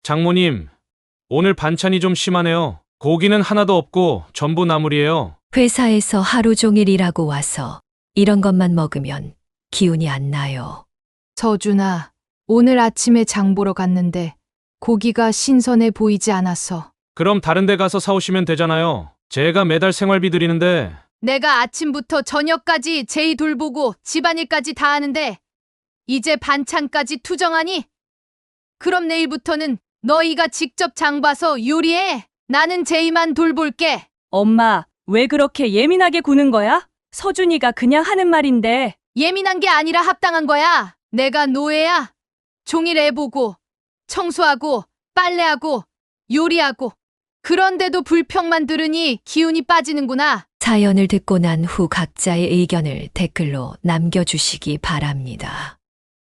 장모님, 오늘 반찬이 좀 심하네요. 고기는 하나도 없고 전부 나물이에요. 회사에서 하루 종일 일하고 와서 이런 것만 먹으면 기운이 안 나요. 서준아, 오늘 아침에 장 보러 갔는데 고기가 신선해 보이지 않아서. 그럼 다른 데 가서 사오시면 되잖아요. 제가 매달 생활비 드리는데. 내가 아침부터 저녁까지 제이 돌보고 집안일까지 다 하는데 이제 반찬까지 투정하니? 그럼 내일부터는 너희가 직접 장 봐서 요리해. 나는 제이만 돌볼게. 엄마, 왜 그렇게 예민하게 구는 거야? 서준이가 그냥 하는 말인데. 예민한 게 아니라 합당한 거야. 내가 노예야. 종일 애 보고 청소하고 빨래하고 요리하고. 그런데도 불평만 들으니 기운이 빠지는구나. 사연을 듣고 난 후 각자의 의견을 댓글로 남겨주시기 바랍니다.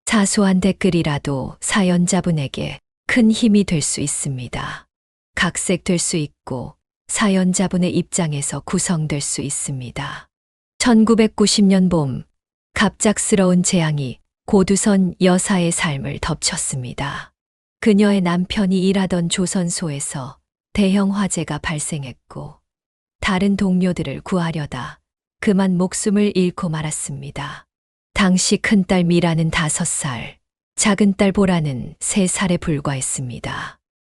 사소한 댓글이라도 사연자분에게 큰 힘이 될 수 있습니다. 각색될 수 있고 사연자분의 입장에서 구성될 수 있습니다. 1990년 봄, 갑작스러운 재앙이 고두선 여사의 삶을 덮쳤습니다. 그녀의 남편이 일하던 조선소에서 대형 화재가 발생했고 다른 동료들을 구하려다 그만 목숨을 잃고 말았습니다. 당시 큰딸 미라는 5살, 작은딸 보라는 3살에 불과했습니다.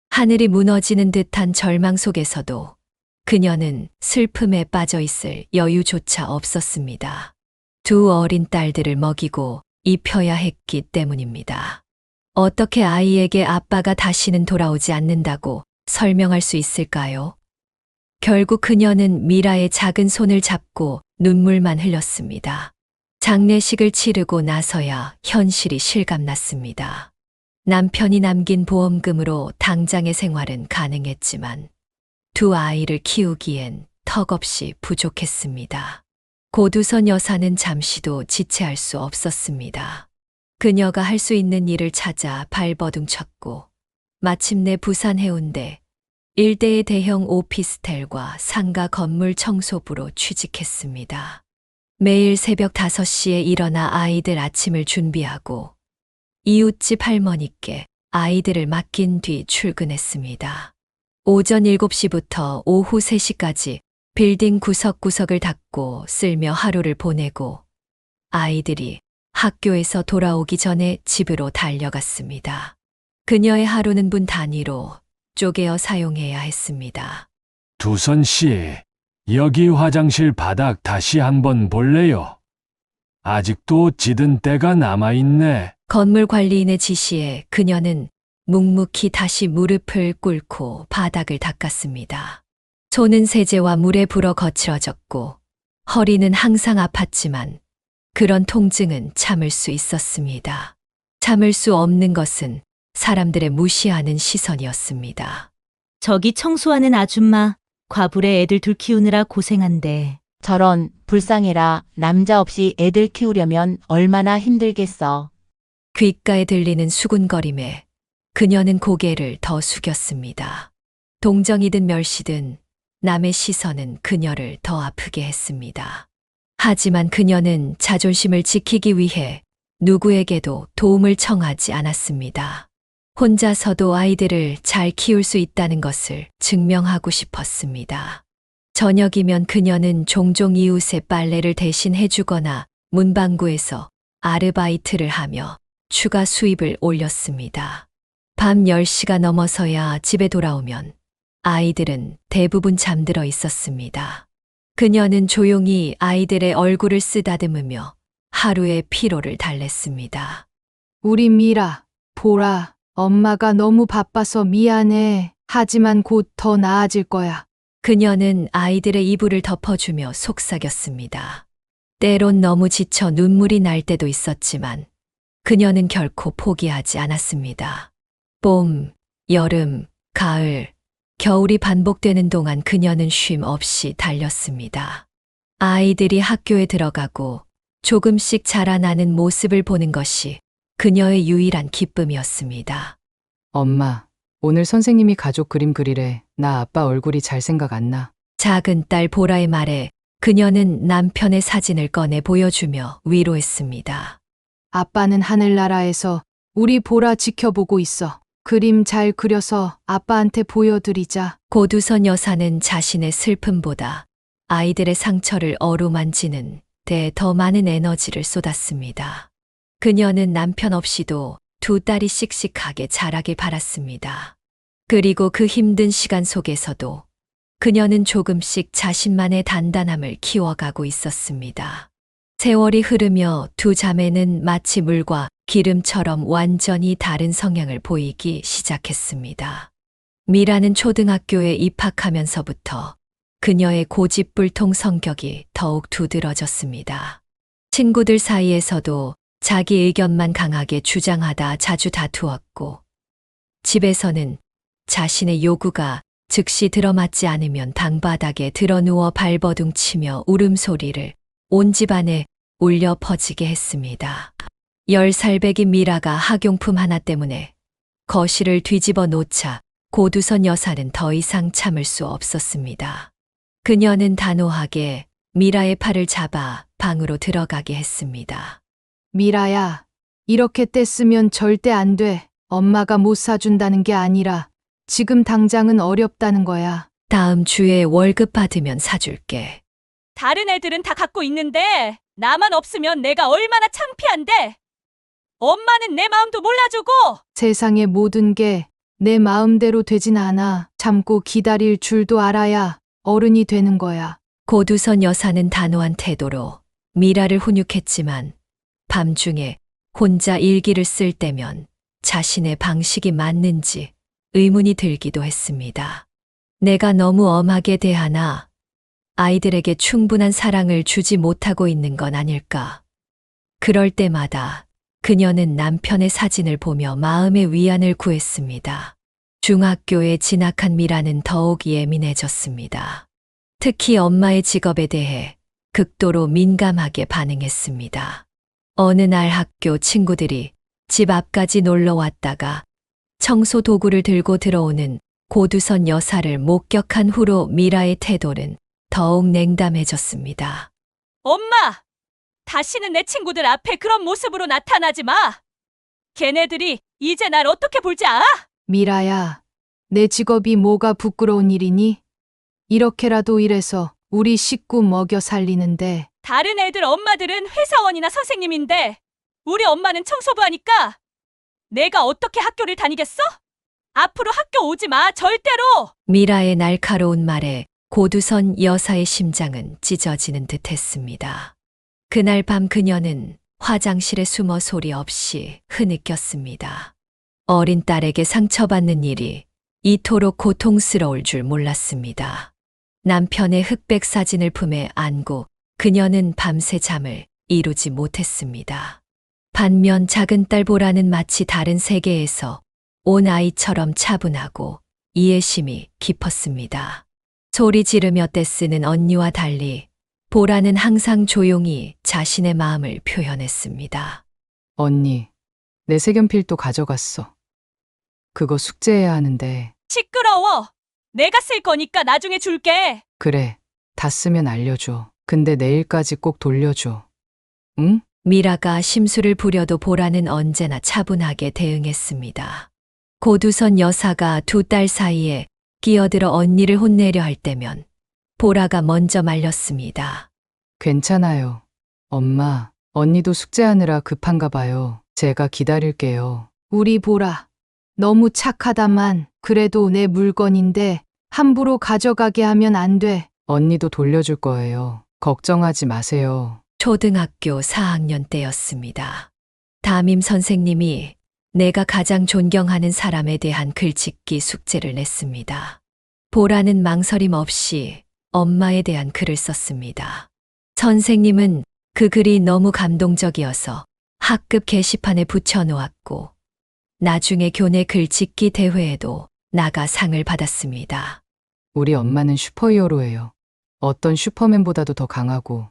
하늘이 무너지는 듯한 절망 속에서도 그녀는 슬픔에 빠져 있을 여유조차 없었습니다. 2 어린 딸들을 먹이고 입혀야 했기 때문입니다. 어떻게 아이에게 아빠가 다시는 돌아오지 않는다고 설명할 수 있을까요? 결국 그녀는 미라의 작은 손을 잡고 눈물만 흘렸습니다. 장례식을 치르고 나서야 현실이 실감났습니다. 남편이 남긴 보험금으로 당장의 생활은 가능했지만 2 아이를 키우기엔 턱없이 부족했습니다. 고두선 여사는 잠시도 지체할 수 없었습니다. 그녀가 할 수 있는 일을 찾아 발버둥 쳤고 마침내 부산 해운대 일대의 대형 오피스텔과 상가 건물 청소부로 취직했습니다. 매일 새벽 5시에 일어나 아이들 아침을 준비하고 이웃집 할머니께 아이들을 맡긴 뒤 출근했습니다. 오전 7시부터 오후 3시까지 빌딩 구석구석을 닦고 쓸며 하루를 보내고 아이들이 학교에서 돌아오기 전에 집으로 달려갔습니다. 그녀의 하루는 분 단위로 쪼개어 사용해야 했습니다. 두선 씨, 여기 화장실 바닥 다시 한번 볼래요? 아직도 찌든 때가 남아있네. 건물 관리인의 지시에 그녀는 묵묵히 다시 무릎을 꿇고 바닥을 닦았습니다. 손은 세제와 물에 불어 거칠어졌고 허리는 항상 아팠지만 그런 통증은 참을 수 있었습니다. 참을 수 없는 것은 사람들의 무시하는 시선이었습니다. 저기 청소하는 아줌마, 과불에 애들 둘 키우느라 고생한대. 저런, 불쌍해라. 남자 없이 애들 키우려면 얼마나 힘들겠어. 귓가에 들리는 수군거림에 그녀는 고개를 더 숙였습니다. 동정이든 멸시든 남의 시선은 그녀를 더 아프게 했습니다. 하지만 그녀는 자존심을 지키기 위해 누구에게도 도움을 청하지 않았습니다. 혼자서도 아이들을 잘 키울 수 있다는 것을 증명하고 싶었습니다. 저녁이면 그녀는 종종 이웃의 빨래를 대신 해주거나 문방구에서 아르바이트를 하며 추가 수입을 올렸습니다. 밤 10시가 넘어서야 집에 돌아오면 아이들은 대부분 잠들어 있었습니다. 그녀는 조용히 아이들의 얼굴을 쓰다듬으며 하루의 피로를 달랬습니다. 우리 미라, 보라, 엄마가 너무 바빠서 미안해. 하지만 곧 더 나아질 거야. 그녀는 아이들의 이불을 덮어주며 속삭였습니다. 때론 너무 지쳐 눈물이 날 때도 있었지만 그녀는 결코 포기하지 않았습니다. 봄, 여름, 가을, 겨울이 반복되는 동안 그녀는 쉼 없이 달렸습니다. 아이들이 학교에 들어가고 조금씩 자라나는 모습을 보는 것이 그녀의 유일한 기쁨이었습니다. 엄마, 오늘 선생님이 가족 그림 그리래. 나 아빠 얼굴이 잘 생각 안 나. 작은 딸 보라의 말에 그녀는 남편의 사진을 꺼내 보여주며 위로했습니다. 아빠는 하늘나라에서 우리 보라 지켜보고 있어. 그림 잘 그려서 아빠한테 보여드리자. 고두선 여사는 자신의 슬픔보다 아이들의 상처를 어루만지는 데 더 많은 에너지를 쏟았습니다. 그녀는 남편 없이도 두 딸이 씩씩하게 자라길 바랐습니다. 그리고 그 힘든 시간 속에서도 그녀는 조금씩 자신만의 단단함을 키워가고 있었습니다. 세월이 흐르며 두 자매는 마치 물과 기름처럼 완전히 다른 성향을 보이기 시작했습니다. 미라는 초등학교에 입학하면서부터 그녀의 고집불통 성격이 더욱 두드러졌습니다. 친구들 사이에서도 자기 의견만 강하게 주장하다 자주 다투었고, 집에서는 자신의 요구가 즉시 들어맞지 않으면 방바닥에 드러누워 발버둥치며 울음소리를 온 집안에 울려 퍼지게 했습니다. 10살 배기 미라가 학용품 하나 때문에 거실을 뒤집어 놓자 고두선 여사는 더 이상 참을 수 없었습니다. 그녀는 단호하게 미라의 팔을 잡아 방으로 들어가게 했습니다. 미라야, 이렇게 떼쓰면 절대 안 돼. 엄마가 못 사준다는 게 아니라 지금 당장은 어렵다는 거야. 다음 주에 월급 받으면 사줄게. 다른 애들은 다 갖고 있는데 나만 없으면 내가 얼마나 창피한데. 엄마는 내 마음도 몰라주고. 세상의 모든 게 내 마음대로 되진 않아. 참고 기다릴 줄도 알아야 어른이 되는 거야. 고두선 여사는 단호한 태도로 미라를 훈육했지만 밤중에 혼자 일기를 쓸 때면 자신의 방식이 맞는지 의문이 들기도 했습니다. 내가 너무 엄하게 대하나 아이들에게 충분한 사랑을 주지 못하고 있는 건 아닐까. 그럴 때마다 그녀는 남편의 사진을 보며 마음의 위안을 구했습니다. 중학교에 진학한 미라는 더욱 예민해졌습니다. 특히 엄마의 직업에 대해 극도로 민감하게 반응했습니다. 어느 날 학교 친구들이 집 앞까지 놀러 왔다가 청소 도구를 들고 들어오는 고두선 여사를 목격한 후로 미라의 태도는 더욱 냉담해졌습니다. 엄마! 다시는 내 친구들 앞에 그런 모습으로 나타나지 마! 걔네들이 이제 날 어떻게 볼지 알아? 미라야, 내 직업이 뭐가 부끄러운 일이니? 이렇게라도 일해서 우리 식구 먹여 살리는데. 다른 애들 엄마들은 회사원이나 선생님인데 우리 엄마는 청소부 하니까 내가 어떻게 학교를 다니겠어? 앞으로 학교 오지 마, 절대로! 미라의 날카로운 말에 고두선 여사의 심장은 찢어지는 듯 했습니다. 그날 밤 그녀는 화장실에 숨어 소리 없이 흐느꼈습니다. 어린 딸에게 상처받는 일이 이토록 고통스러울 줄 몰랐습니다. 남편의 흑백 사진을 품에 안고 그녀는 밤새 잠을 이루지 못했습니다. 반면 작은 딸 보라는 마치 다른 세계에서 온 아이처럼 차분하고 이해심이 깊었습니다. 소리 지르며 떼쓰는 언니와 달리 보라는 항상 조용히 자신의 마음을 표현했습니다. 언니, 내 색연필도 가져갔어. 그거 숙제해야 하는데. 시끄러워! 내가 쓸 거니까 나중에 줄게. 그래, 다 쓰면 알려줘. 근데 내일까지 꼭 돌려줘. 응? 미라가 심술을 부려도 보라는 언제나 차분하게 대응했습니다. 고두선 여사가 두 딸 사이에 끼어들어 언니를 혼내려 할 때면 보라가 먼저 말렸습니다. 괜찮아요. 엄마, 언니도 숙제하느라 급한가 봐요. 제가 기다릴게요. 우리 보라, 너무 착하다만 그래도 내 물건인데 함부로 가져가게 하면 안 돼. 언니도 돌려줄 거예요. 걱정하지 마세요. 초등학교 4학년 때였습니다. 담임 선생님이 내가 가장 존경하는 사람에 대한 글짓기 숙제를 냈습니다. 보라는 망설임 없이 엄마에 대한 글을 썼습니다. 선생님은 그 글이 너무 감동적이어서 학급 게시판에 붙여놓았고 나중에 교내 글짓기 대회에도 나가 상을 받았습니다. 우리 엄마는 슈퍼히어로예요. 어떤 슈퍼맨보다도 더 강하고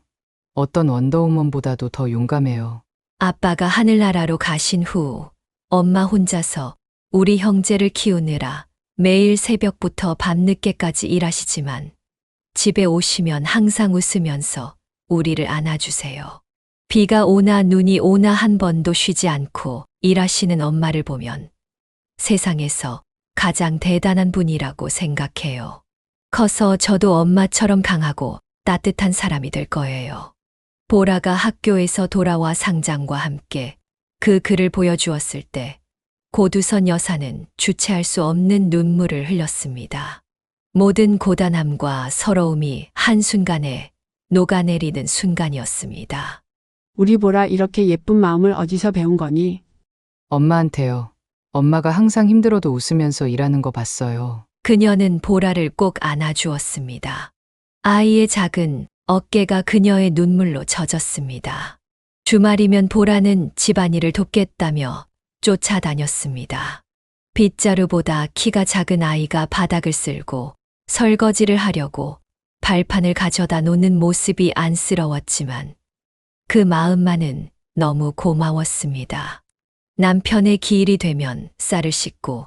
어떤 원더우먼보다도 더 용감해요. 아빠가 하늘나라로 가신 후 엄마 혼자서 우리 형제를 키우느라 매일 새벽부터 밤늦게까지 일하시지만 집에 오시면 항상 웃으면서 우리를 안아주세요. 비가 오나 눈이 오나 한 번도 쉬지 않고 일하시는 엄마를 보면 세상에서 가장 대단한 분이라고 생각해요. 커서 저도 엄마처럼 강하고 따뜻한 사람이 될 거예요. 보라가 학교에서 돌아와 상장과 함께 그 글을 보여주었을 때 고두선 여사는 주체할 수 없는 눈물을 흘렸습니다. 모든 고단함과 서러움이 한순간에 녹아내리는 순간이었습니다. 우리 보라 이렇게 예쁜 마음을 어디서 배운 거니? 엄마한테요. 엄마가 항상 힘들어도 웃으면서 일하는 거 봤어요. 그녀는 보라를 꼭 안아주었습니다. 아이의 작은 어깨가 그녀의 눈물로 젖었습니다. 주말이면 보라는 집안일을 돕겠다며 쫓아다녔습니다. 빗자루보다 키가 작은 아이가 바닥을 쓸고 설거지를 하려고 발판을 가져다 놓는 모습이 안쓰러웠지만 그 마음만은 너무 고마웠습니다. 남편의 기일이 되면 쌀을 씻고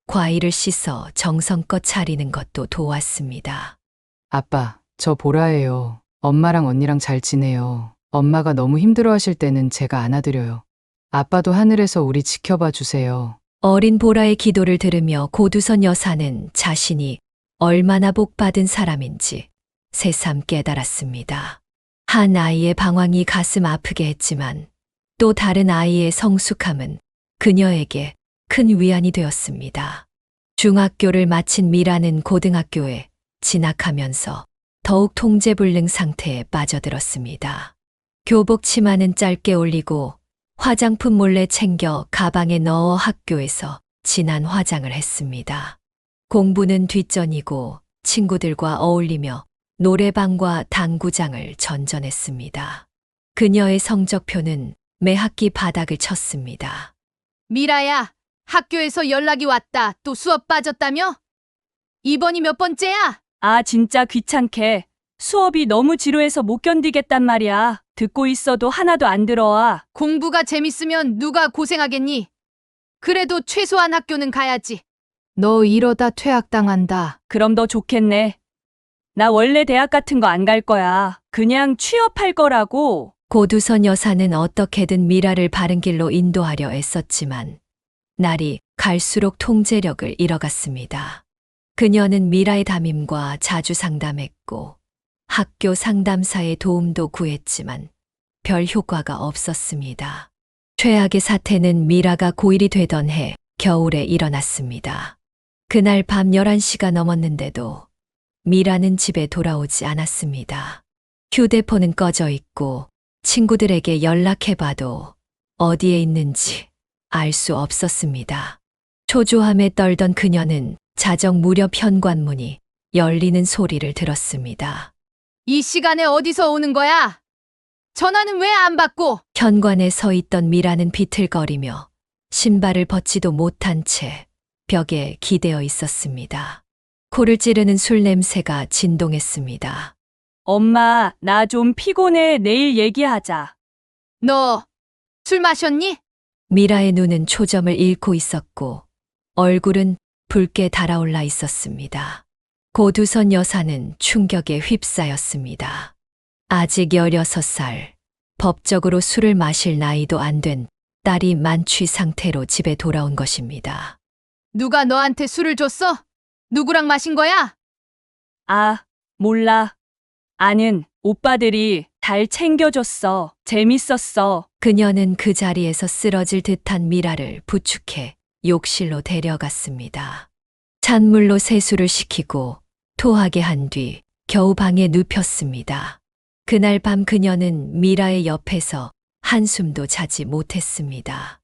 과일을 씻어 정성껏 차리는 것도 도왔습니다. 아빠, 저 보라예요. 엄마랑 언니랑 잘 지내요. 엄마가 너무 힘들어하실 때는 제가 안아드려요. 아빠도 하늘에서 우리 지켜봐 주세요. 어린 보라의 기도를 들으며 고두선 여사는 자신이 얼마나 복받은 사람인지 새삼 깨달았습니다. 한 아이의 방황이 가슴 아프게 했지만 또 다른 아이의 성숙함은 그녀에게 큰 위안이 되었습니다. 중학교를 마친 미라는 고등학교에 진학하면서 더욱 통제불능 상태에 빠져들었습니다. 교복 치마는 짧게 올리고 화장품 몰래 챙겨 가방에 넣어 학교에서 진한 화장을 했습니다. 공부는 뒷전이고 친구들과 어울리며 노래방과 당구장을 전전했습니다. 그녀의 성적표는 매 학기 바닥을 쳤습니다. 미라야, 학교에서 연락이 왔다. 또 수업 빠졌다며? 이번이 몇 번째야? 아, 진짜 귀찮게. 수업이 너무 지루해서 못 견디겠단 말이야. 듣고 있어도 하나도 안 들어와. 공부가 재밌으면 누가 고생하겠니? 그래도 최소한 학교는 가야지. 너 이러다 퇴학당한다. 그럼 더 좋겠네. 나 원래 대학 같은 거 안 갈 거야. 그냥 취업할 거라고. 고두선 여사는 어떻게든 미라를 바른 길로 인도하려 애썼지만 날이 갈수록 통제력을 잃어갔습니다. 그녀는 미라의 담임과 자주 상담했고 학교 상담사의 도움도 구했지만 별 효과가 없었습니다. 최악의 사태는 미라가 고1이 되던 해 겨울에 일어났습니다. 그날 밤 11시가 넘었는데도 미라는 집에 돌아오지 않았습니다. 휴대폰은 꺼져 있고 친구들에게 연락해봐도 어디에 있는지 알 수 없었습니다. 초조함에 떨던 그녀는 자정 무렵 현관문이 열리는 소리를 들었습니다. 이 시간에 어디서 오는 거야? 전화는 왜 안 받고? 현관에 서 있던 미라는 비틀거리며 신발을 벗지도 못한 채 벽에 기대어 있었습니다. 코를 찌르는 술 냄새가 진동했습니다. 엄마, 나 좀 피곤해. 내일 얘기하자. 너 술 마셨니? 미라의 눈은 초점을 잃고 있었고 얼굴은 붉게 달아올라 있었습니다. 고두선 여사는 충격에 휩싸였습니다. 아직 16살, 법적으로 술을 마실 나이도 안 된 딸이 만취 상태로 집에 돌아온 것입니다. 누가 너한테 술을 줬어? 누구랑 마신 거야? 아, 몰라. 아는 오빠들이 잘 챙겨줬어. 재밌었어. 그녀는 그 자리에서 쓰러질 듯한 미라를 부축해 욕실로 데려갔습니다. 찬물로 세수를 시키고 토하게 한 뒤 겨우 방에 눕혔습니다. 그날 밤 그녀는 미라의 옆에서 한숨도 자지 못했습니다.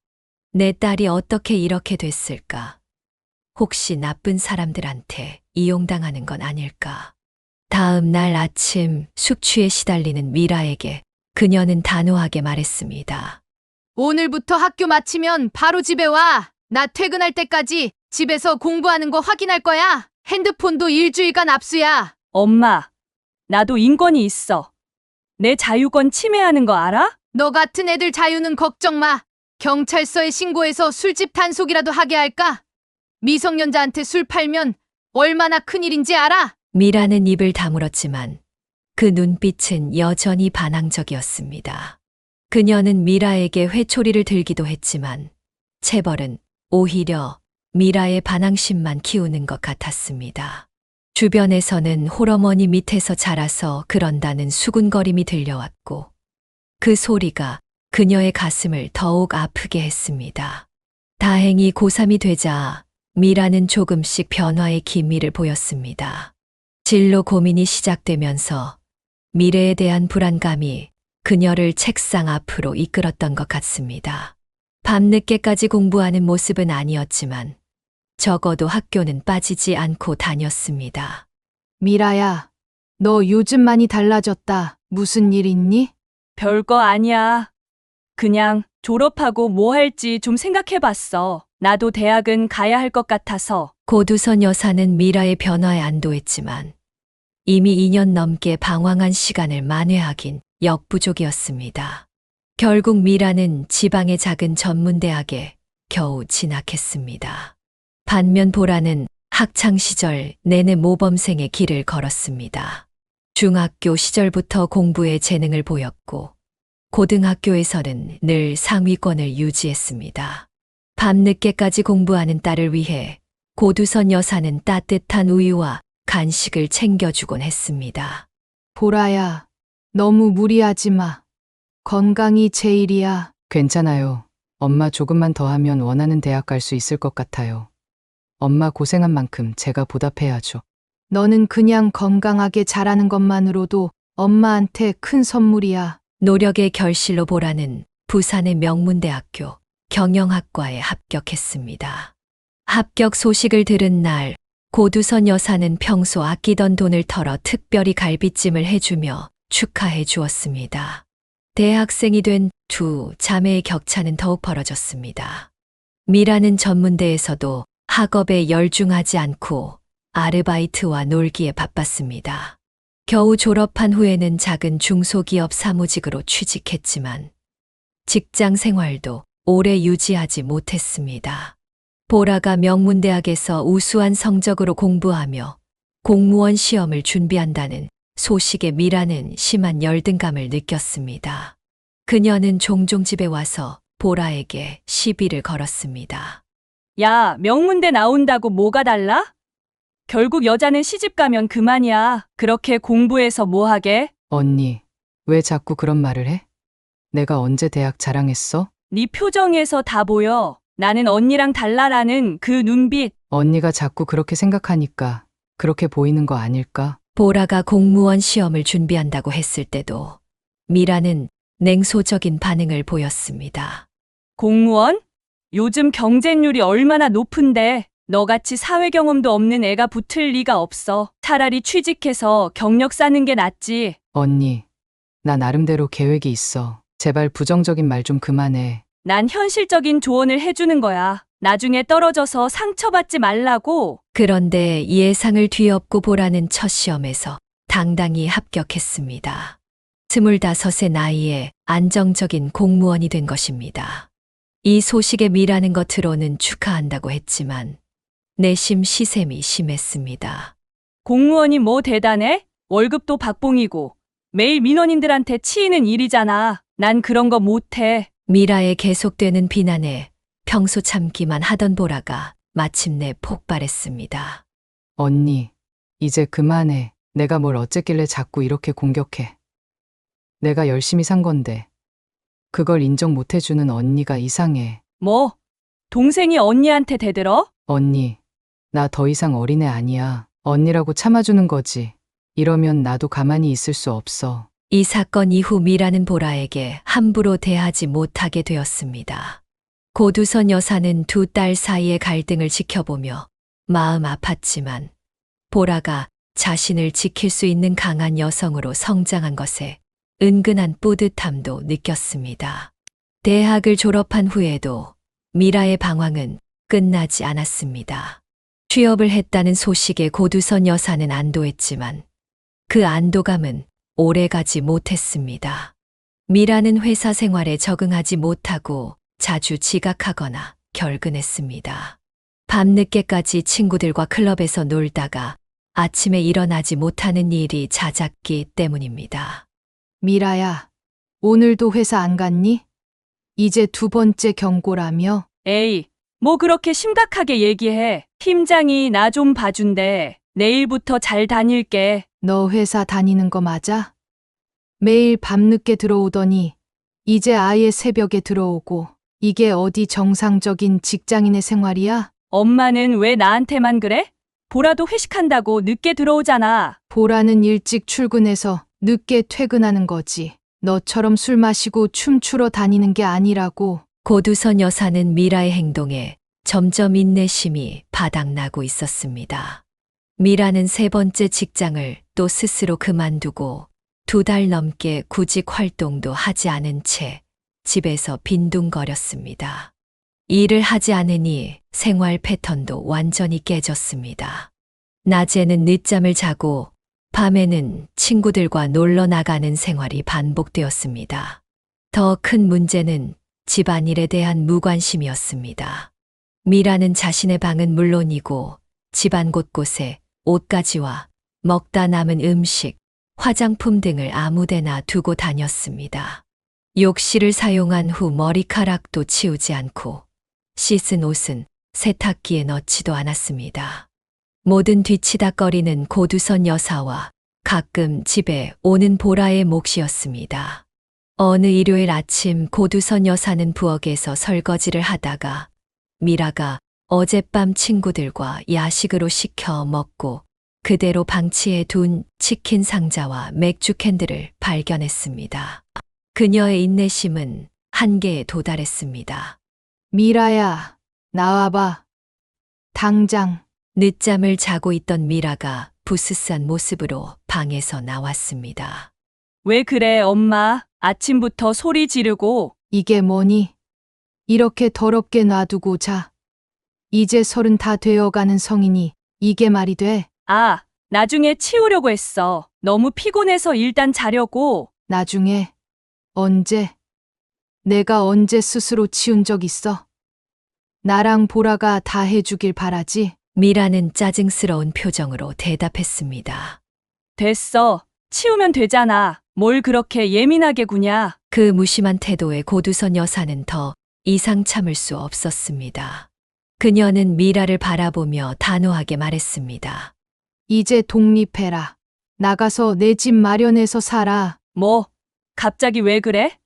내 딸이 어떻게 이렇게 됐을까? 혹시 나쁜 사람들한테 이용당하는 건 아닐까? 다음 날 아침 숙취에 시달리는 미라에게 그녀는 단호하게 말했습니다. 오늘부터 학교 마치면 바로 집에 와. 나 퇴근할 때까지 집에서 공부하는 거 확인할 거야. 핸드폰도 일주일간 압수야. 엄마, 나도 인권이 있어. 내 자유권 침해하는 거 알아? 너 같은 애들 자유는 걱정 마. 경찰서에 신고해서 술집 단속이라도 하게 할까? 미성년자한테 술 팔면 얼마나 큰일인지 알아? 미라는 입을 다물었지만 그 눈빛은 여전히 반항적이었습니다. 그녀는 미라에게 회초리를 들기도 했지만 체벌은 오히려 미라의 반항심만 키우는 것 같았습니다. 주변에서는 홀어머니 밑에서 자라서 그런다는 수군거림이 들려왔고 그 소리가 그녀의 가슴을 더욱 아프게 했습니다. 다행히 고3이 되자 미라는 조금씩 변화의 기미를 보였습니다. 진로 고민이 시작되면서 미래에 대한 불안감이 그녀를 책상 앞으로 이끌었던 것 같습니다. 밤늦게까지 공부하는 모습은 아니었지만 적어도 학교는 빠지지 않고 다녔습니다. 미라야, 너 요즘 많이 달라졌다. 무슨 일 있니? 별거 아니야. 그냥 졸업하고 뭐 할지 좀 생각해봤어. 나도 대학은 가야 할 것 같아서. 고두선 여사는 미라의 변화에 안도했지만 이미 2년 넘게 방황한 시간을 만회하긴 역부족이었습니다. 결국 미라는 지방의 작은 전문대학에 겨우 진학했습니다. 반면 보라는 학창시절 내내 모범생의 길을 걸었습니다. 중학교 시절부터 공부에 재능을 보였고 고등학교에서는 늘 상위권을 유지했습니다. 밤늦게까지 공부하는 딸을 위해 고두선 여사는 따뜻한 우유와 간식을 챙겨주곤 했습니다. 보라야, 너무 무리하지 마. 건강이 제일이야. 괜찮아요. 엄마 조금만 더 하면 원하는 대학 갈 수 있을 것 같아요. 엄마 고생한 만큼 제가 보답해야죠. 너는 그냥 건강하게 자라는 것만으로도 엄마한테 큰 선물이야. 노력의 결실로 보라는 부산의 명문대학교 경영학과에 합격했습니다. 합격 소식을 들은 날 고두선 여사는 평소 아끼던 돈을 털어 특별히 갈비찜을 해주며 축하해 주었습니다. 대학생이 된 두 자매의 격차는 더욱 벌어졌습니다. 미라는 전문대에서도 학업에 열중하지 않고 아르바이트와 놀기에 바빴습니다. 겨우 졸업한 후에는 작은 중소기업 사무직으로 취직했지만 직장 생활도 오래 유지하지 못했습니다. 보라가 명문대학에서 우수한 성적으로 공부하며 공무원 시험을 준비한다는 소식에 미라는 심한 열등감을 느꼈습니다. 그녀는 종종 집에 와서 보라에게 시비를 걸었습니다. 야, 명문대 나온다고 뭐가 달라? 결국 여자는 시집 가면 그만이야. 그렇게 공부해서 뭐 하게? 언니, 왜 자꾸 그런 말을 해? 내가 언제 대학 자랑했어? 네 표정에서 다 보여. 나는 언니랑 달라라는 그 눈빛. 언니가 자꾸 그렇게 생각하니까 그렇게 보이는 거 아닐까? 보라가 공무원 시험을 준비한다고 했을 때도 미라는 냉소적인 반응을 보였습니다. 공무원? 요즘 경쟁률이 얼마나 높은데 너같이 사회 경험도 없는 애가 붙을 리가 없어. 차라리 취직해서 경력 쌓는 게 낫지. 언니, 나 나름대로 계획이 있어. 제발 부정적인 말 좀 그만해. 난 현실적인 조언을 해주는 거야. 나중에 떨어져서 상처받지 말라고. 그런데 예상을 뒤엎고 보라는 첫 시험에서 당당히 합격했습니다. 25의 나이에 안정적인 공무원이 된 것입니다. 이 소식에 미라는 겉으로는 축하한다고 했지만 내심 시샘이 심했습니다. 공무원이 뭐 대단해? 월급도 박봉이고 매일 민원인들한테 치이는 일이잖아. 난 그런 거 못해. 미라의 계속되는 비난에 평소 참기만 하던 보라가 마침내 폭발했습니다. 언니, 이제 그만해. 내가 뭘 어쨌길래 자꾸 이렇게 공격해. 내가 열심히 산 건데 그걸 인정 못 해주는 언니가 이상해. 뭐? 동생이 언니한테 대들어? 언니, 나 더 이상 어린애 아니야. 언니라고 참아주는 거지. 이러면 나도 가만히 있을 수 없어. 이 사건 이후 미라는 보라에게 함부로 대하지 못하게 되었습니다. 고두선 여사는 두 딸 사이의 갈등을 지켜보며 마음 아팠지만 보라가 자신을 지킬 수 있는 강한 여성으로 성장한 것에 은근한 뿌듯함도 느꼈습니다. 대학을 졸업한 후에도 미라의 방황은 끝나지 않았습니다. 취업을 했다는 소식에 고두선 여사는 안도했지만 그 안도감은 오래가지 못했습니다. 미라는 회사 생활에 적응하지 못하고 자주 지각하거나 결근했습니다. 밤늦게까지 친구들과 클럽에서 놀다가 아침에 일어나지 못하는 일이 잦았기 때문입니다. 미라야, 오늘도 회사 안 갔니? 이제 두 번째 경고라며? 에이, 뭐 그렇게 심각하게 얘기해. 팀장이 나 좀 봐준대. 내일부터 잘 다닐게. 너 회사 다니는 거 맞아? 매일 밤늦게 들어오더니 이제 아예 새벽에 들어오고 이게 어디 정상적인 직장인의 생활이야? 엄마는 왜 나한테만 그래? 보라도 회식한다고 늦게 들어오잖아. 보라는 일찍 출근해서 늦게 퇴근하는 거지. 너처럼 술 마시고 춤추러 다니는 게 아니라고. 고두선 여사는 미라의 행동에 점점 인내심이 바닥나고 있었습니다. 미라는 세 번째 직장을 또 스스로 그만두고 2달 넘게 구직 활동도 하지 않은 채 집에서 빈둥거렸습니다. 일을 하지 않으니 생활 패턴도 완전히 깨졌습니다. 낮에는 늦잠을 자고 밤에는 친구들과 놀러 나가는 생활이 반복되었습니다. 더 큰 문제는 집안일에 대한 무관심이었습니다. 미라는 자신의 방은 물론이고 집안 곳곳에 옷가지와 먹다 남은 음식, 화장품 등을 아무데나 두고 다녔습니다. 욕실을 사용한 후 머리카락도 치우지 않고 씻은 옷은 세탁기에 넣지도 않았습니다. 모든 뒤치다꺼리는 고두선 여사와 가끔 집에 오는 보라의 몫이었습니다. 어느 일요일 아침 고두선 여사는 부엌에서 설거지를 하다가 미라가 어젯밤 친구들과 야식으로 시켜 먹고 그대로 방치해 둔 치킨 상자와 맥주 캔들을 발견했습니다. 그녀의 인내심은 한계에 도달했습니다. 미라야, 나와봐. 당장. 늦잠을 자고 있던 미라가 부스스한 모습으로 방에서 나왔습니다. 왜 그래, 엄마? 아침부터 소리 지르고. 이게 뭐니? 이렇게 더럽게 놔두고 자. 이제 30 다 되어가는 성인이 이게 말이 돼? 아, 나중에 치우려고 했어. 너무 피곤해서 일단 자려고. 나중에? 언제? 내가 언제 스스로 치운 적 있어? 나랑 보라가 다 해주길 바라지? 미라는 짜증스러운 표정으로 대답했습니다. 됐어. 치우면 되잖아. 뭘 그렇게 예민하게 구냐. 그 무심한 태도에 고두선 여사는 더 이상 참을 수 없었습니다. 그녀는 미라를 바라보며 단호하게 말했습니다. 이제 독립해라. 나가서 내 집 마련해서 살아. 뭐? 갑자기 왜 그래?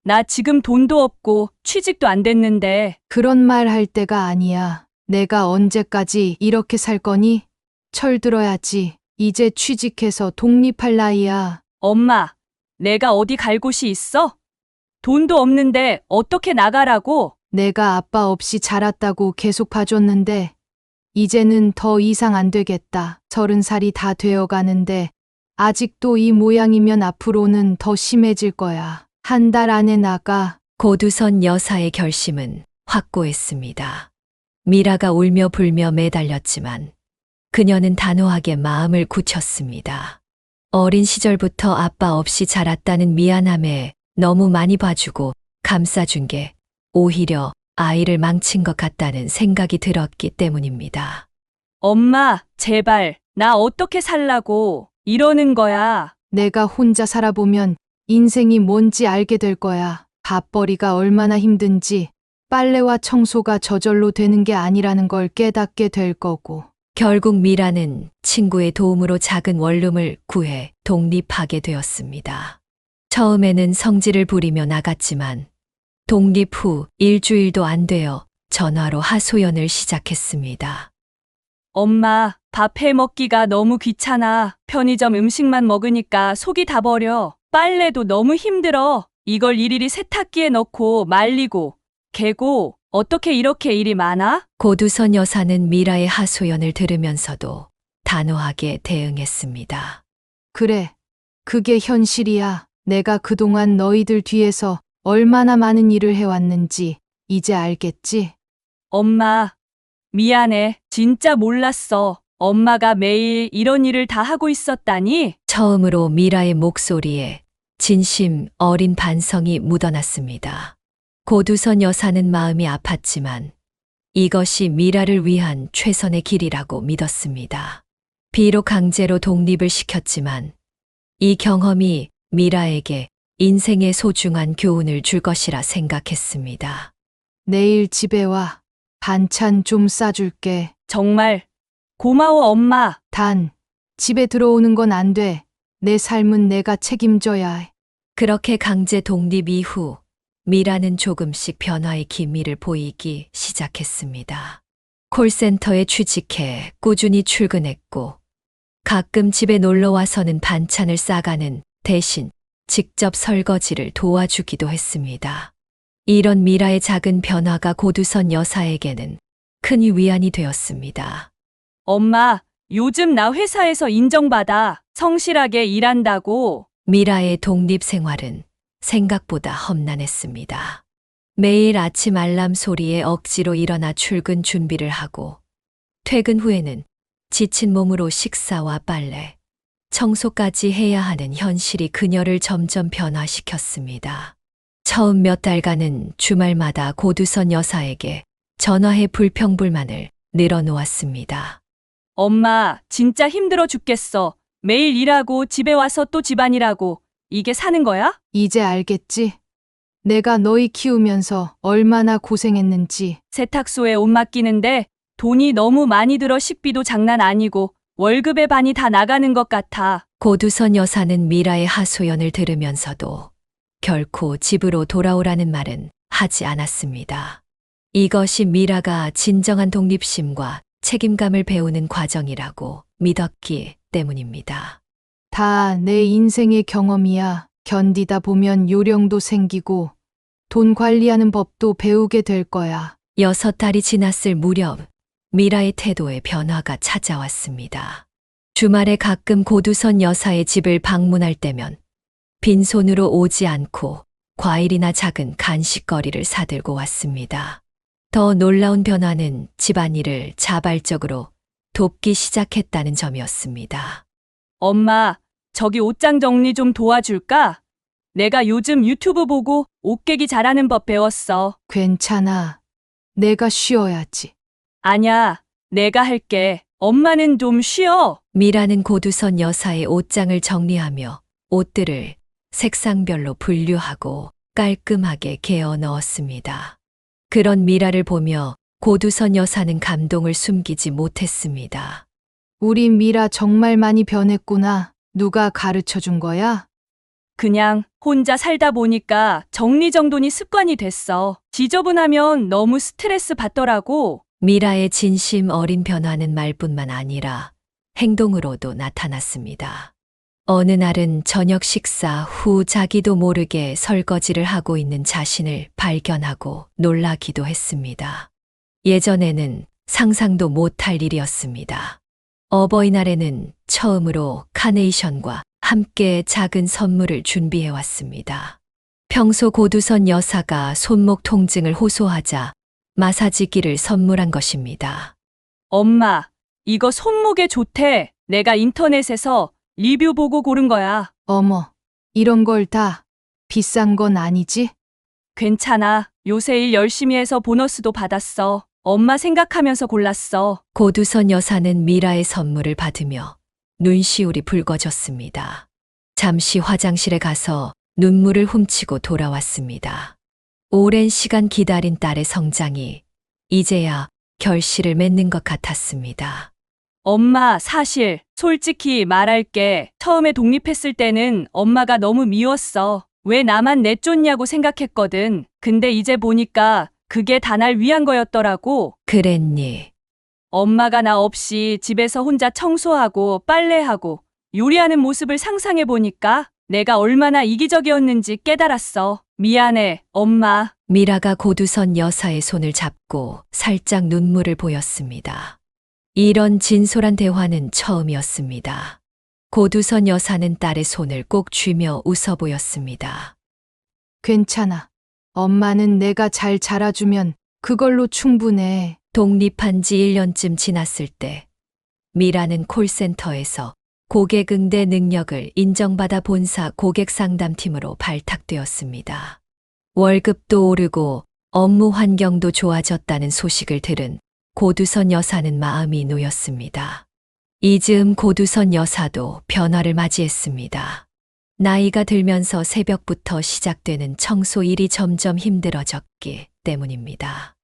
나 지금 돈도 없고 취직도 안 됐는데. 그런 말 할 때가 아니야. 내가 언제까지 이렇게 살 거니? 철들어야지. 이제 취직해서 독립할 나이야. 엄마, 내가 어디 갈 곳이 있어? 돈도 없는데 어떻게 나가라고? 내가 아빠 없이 자랐다고 계속 봐줬는데 이제는 더 이상 안 되겠다. 30살이 다 되어가는데 아직도 이 모양이면 앞으로는 더 심해질 거야. 1달 안에 나가. 고두선 여사의 결심은 확고했습니다. 미라가 울며 불며 매달렸지만 그녀는 단호하게 마음을 굳혔습니다. 어린 시절부터 아빠 없이 자랐다는 미안함에 너무 많이 봐주고 감싸준 게 오히려 아이를 망친 것 같다는 생각이 들었기 때문입니다. 엄마, 제발, 나 어떻게 살라고 이러는 거야. 내가 혼자 살아보면 인생이 뭔지 알게 될 거야. 밥벌이가 얼마나 힘든지, 빨래와 청소가 저절로 되는 게 아니라는 걸 깨닫게 될 거고. 결국 미라는 친구의 도움으로 작은 원룸을 구해 독립하게 되었습니다. 처음에는 성질을 부리며 나갔지만 독립 후 일주일도 안 되어 전화로 하소연을 시작했습니다. 엄마, 밥 해 먹기가 너무 귀찮아. 편의점 음식만 먹으니까 속이 다 버려. 빨래도 너무 힘들어. 이걸 일일이 세탁기에 넣고 말리고 개고 어떻게 이렇게 일이 많아? 고두선 여사는 미라의 하소연을 들으면서도 단호하게 대응했습니다. 그래, 그게 현실이야. 내가 그동안 너희들 뒤에서 얼마나 많은 일을 해왔는지 이제 알겠지? 엄마, 미안해. 진짜 몰랐어. 엄마가 매일 이런 일을 다 하고 있었다니? 처음으로 미라의 목소리에 진심 어린 반성이 묻어났습니다. 고두선 여사는 마음이 아팠지만 이것이 미라를 위한 최선의 길이라고 믿었습니다. 비록 강제로 독립을 시켰지만 이 경험이 미라에게 인생의 소중한 교훈을 줄 것이라 생각했습니다. 내일 집에 와. 반찬 좀 싸줄게. 정말 고마워, 엄마. 단, 집에 들어오는 건 안 돼. 내 삶은 내가 책임져야 해. 그렇게 강제 독립 이후 미라는 조금씩 변화의 기미를 보이기 시작했습니다. 콜센터에 취직해 꾸준히 출근했고 가끔 집에 놀러 와서는 반찬을 싸가는 대신 직접 설거지를 도와주기도 했습니다. 이런 미라의 작은 변화가 고두선 여사에게는 큰 위안이 되었습니다. 엄마, 요즘 나 회사에서 인정받아. 성실하게 일한다고. 미라의 독립 생활은 생각보다 험난했습니다. 매일 아침 알람 소리에 억지로 일어나 출근 준비를 하고 퇴근 후에는 지친 몸으로 식사와 빨래, 청소까지 해야 하는 현실이 그녀를 점점 변화시켰습니다. 처음 몇 달간은 주말마다 고두선 여사에게 전화해 불평불만을 늘어놓았습니다. 엄마, 진짜 힘들어 죽겠어. 매일 일하고 집에 와서 또 집안일하고. 이게 사는 거야? 이제 알겠지? 내가 너희 키우면서 얼마나 고생했는지. 세탁소에 옷 맡기는데 돈이 너무 많이 들어 식비도 장난 아니고 월급의 반이 다 나가는 것 같아. 고두선 여사는 미라의 하소연을 들으면서도 결코 집으로 돌아오라는 말은 하지 않았습니다. 이것이 미라가 진정한 독립심과 책임감을 배우는 과정이라고 믿었기 때문입니다. 다 내 인생의 경험이야. 견디다 보면 요령도 생기고 돈 관리하는 법도 배우게 될 거야. 6달이 지났을 무렵 미라의 태도에 변화가 찾아왔습니다. 주말에 가끔 고두선 여사의 집을 방문할 때면 빈손으로 오지 않고 과일이나 작은 간식거리를 사들고 왔습니다. 더 놀라운 변화는 집안일을 자발적으로 돕기 시작했다는 점이었습니다. 엄마, 저기 옷장 정리 좀 도와줄까? 내가 요즘 유튜브 보고 옷 깨기 잘하는 법 배웠어. 괜찮아. 내가 쉬어야지. 아냐, 내가 할게. 엄마는 좀 쉬어. 미라는 고두선 여사의 옷장을 정리하며 옷들을 색상별로 분류하고 깔끔하게 개어 넣었습니다. 그런 미라를 보며 고두선 여사는 감동을 숨기지 못했습니다. 우리 미라 정말 많이 변했구나. 누가 가르쳐 준 거야? 그냥 혼자 살다 보니까 정리정돈이 습관이 됐어. 지저분하면 너무 스트레스 받더라고. 미라의 진심 어린 변화는 말뿐만 아니라 행동으로도 나타났습니다. 어느 날은 저녁 식사 후 자기도 모르게 설거지를 하고 있는 자신을 발견하고 놀라기도 했습니다. 예전에는 상상도 못할 일이었습니다. 어버이날에는 처음으로 카네이션과 함께 작은 선물을 준비해 왔습니다. 평소 고두선 여사가 손목 통증을 호소하자 마사지기를 선물한 것입니다. 엄마, 이거 손목에 좋대. 내가 인터넷에서 리뷰 보고 고른 거야. 어머, 이런 걸 다 비싼 건 아니지? 괜찮아. 요새 일 열심히 해서 보너스도 받았어. 엄마 생각하면서 골랐어. 고두선 여사는 미라의 선물을 받으며 눈시울이 붉어졌습니다. 잠시 화장실에 가서 눈물을 훔치고 돌아왔습니다. 오랜 시간 기다린 딸의 성장이 이제야 결실을 맺는 것 같았습니다. 엄마, 사실 솔직히 말할게. 처음에 독립했을 때는 엄마가 너무 미웠어. 왜 나만 내쫓냐고 생각했거든. 근데 이제 보니까 그게 다 날 위한 거였더라고. 그랬니? 엄마가 나 없이 집에서 혼자 청소하고 빨래하고 요리하는 모습을 상상해 보니까 내가 얼마나 이기적이었는지 깨달았어. 미안해, 엄마. 미라가 고두선 여사의 손을 잡고 살짝 눈물을 보였습니다. 이런 진솔한 대화는 처음이었습니다. 고두선 여사는 딸의 손을 꼭 쥐며 웃어 보였습니다. 괜찮아. 엄마는 내가 잘 자라주면 그걸로 충분해. 독립한 지 1년쯤 지났을 때 미라는 콜센터에서 고객 응대 능력을 인정받아 본사 고객 상담팀으로 발탁되었습니다. 월급도 오르고 업무 환경도 좋아졌다는 소식을 들은 고두선 여사는 마음이 놓였습니다. 이즈음 고두선 여사도 변화를 맞이했습니다. 나이가 들면서 새벽부터 시작되는 청소 일이 점점 힘들어졌기 때문입니다.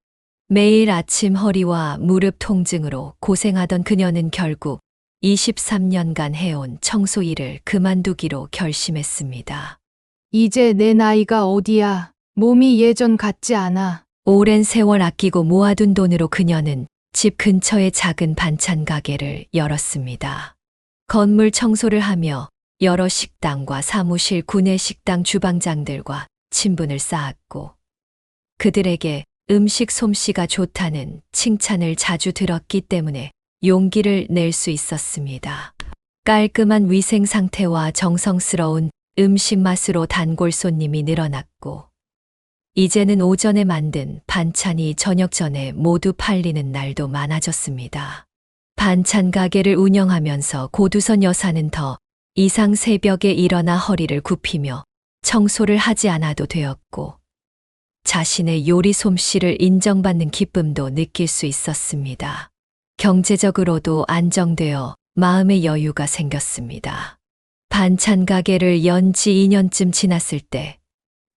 매일 아침 허리와 무릎 통증으로 고생하던 그녀는 결국 23년간 해온 청소 일을 그만두기로 결심했습니다. 이제 내 나이가 어디야. 몸이 예전 같지 않아. 오랜 세월 아끼고 모아둔 돈으로 그녀는 집 근처의 작은 반찬 가게를 열었습니다. 건물 청소를 하며 여러 식당과 사무실, 구내식당 주방장들과 친분을 쌓았고 그들에게 음식 솜씨가 좋다는 칭찬을 자주 들었기 때문에 용기를 낼 수 있었습니다. 깔끔한 위생 상태와 정성스러운 음식 맛으로 단골 손님이 늘어났고 이제는 오전에 만든 반찬이 저녁 전에 모두 팔리는 날도 많아졌습니다. 반찬 가게를 운영하면서 고두선 여사는 더 이상 새벽에 일어나 허리를 굽히며 청소를 하지 않아도 되었고 자신의 요리 솜씨를 인정받는 기쁨도 느낄 수 있었습니다. 경제적으로도 안정되어 마음의 여유가 생겼습니다. 반찬 가게를 연 지 2년쯤 지났을 때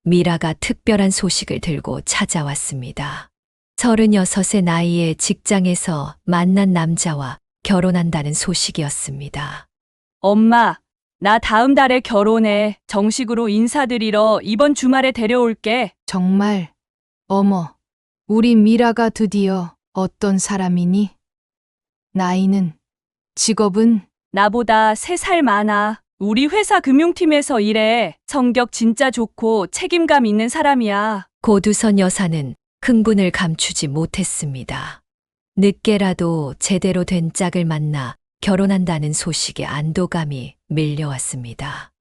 미라가 특별한 소식을 들고 찾아왔습니다. 36의 나이에 직장에서 만난 남자와 결혼한다는 소식이었습니다. 엄마, 나 다음 달에 결혼해. 정식으로 인사드리러 이번 주말에 데려올게. 정말. 어머, 우리 미라가 드디어 어떤 사람이니? 나이는? 직업은? 나보다 3살 많아. 우리 회사 금융팀에서 일해. 성격 진짜 좋고 책임감 있는 사람이야. 고두선 여사는 흥분을 감추지 못했습니다. 늦게라도 제대로 된 짝을 만나 결혼한다는 소식에 안도감이 밀려왔습니다.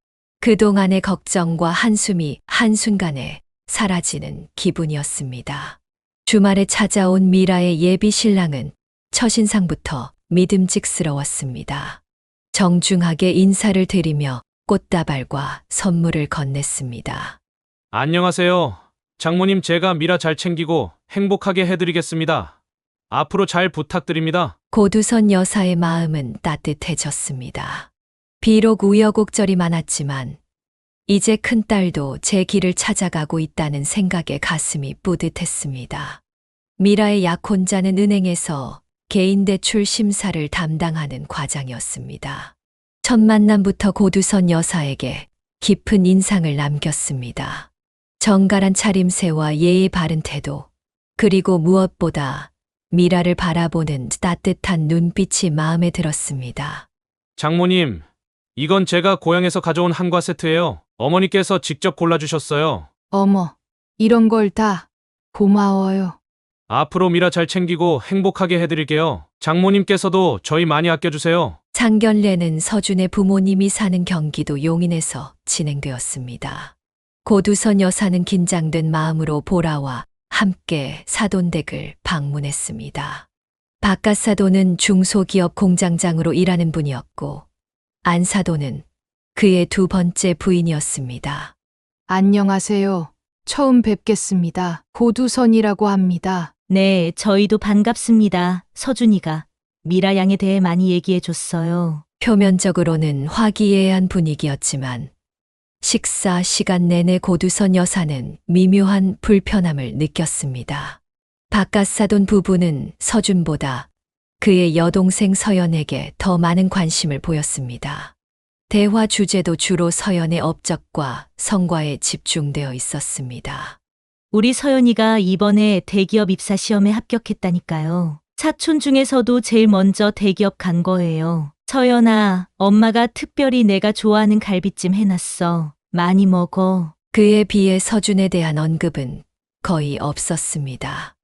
그동안의 걱정과 한숨이 한순간에 사라지는 기분이었습니다. 주말에 찾아온 미라의 예비 신랑은 첫인상부터 믿음직스러웠습니다. 정중하게 인사를 드리며 꽃다발과 선물을 건넸습니다. 안녕하세요. 장모님, 제가 미라 잘 챙기고 행복하게 해드리겠습니다. 앞으로 잘 부탁드립니다. 고두선 여사의 마음은 따뜻해졌습니다. 비록 우여곡절이 많았지만 이제 큰딸도 제 길을 찾아가고 있다는 생각에 가슴이 뿌듯했습니다. 미라의 약혼자는 은행에서 개인대출 심사를 담당하는 과장이었습니다. 첫 만남부터 고두선 여사에게 깊은 인상을 남겼습니다. 정갈한 차림새와 예의 바른 태도, 그리고 무엇보다 미라를 바라보는 따뜻한 눈빛이 마음에 들었습니다. 장모님, 이건 제가 고향에서 가져온 한과 세트예요. 어머니께서 직접 골라주셨어요. 어머, 이런 걸 다. 고마워요. 앞으로 미라 잘 챙기고 행복하게 해드릴게요. 장모님께서도 저희 많이 아껴주세요. 상견례는 서준의 부모님이 사는 경기도 용인에서 진행되었습니다. 고두선 여사는 긴장된 마음으로 보라와 함께 사돈댁을 방문했습니다. 박가사돈은 중소기업 공장장으로 일하는 분이었고 안사돈은 그의 두 번째 부인이었습니다. 안녕하세요. 처음 뵙겠습니다. 고두선이라고 합니다. 네, 저희도 반갑습니다. 서준이가 미라 양에 대해 많이 얘기해 줬어요. 표면적으로는 화기애애한 분위기였지만 식사 시간 내내 고두선 여사는 미묘한 불편함을 느꼈습니다. 박가사돈 부부는 서준보다 그의 여동생 서연에게 더 많은 관심을 보였습니다. 대화 주제도 주로 서연의 업적과 성과에 집중되어 있었습니다. 우리 서연이가 이번에 대기업 입사 시험에 합격했다니까요. 사촌 중에서도 제일 먼저 대기업 간 거예요. 서연아, 엄마가 특별히 내가 좋아하는 갈비찜 해놨어. 많이 먹어. 그에 비해 서준에 대한 언급은 거의 없었습니다.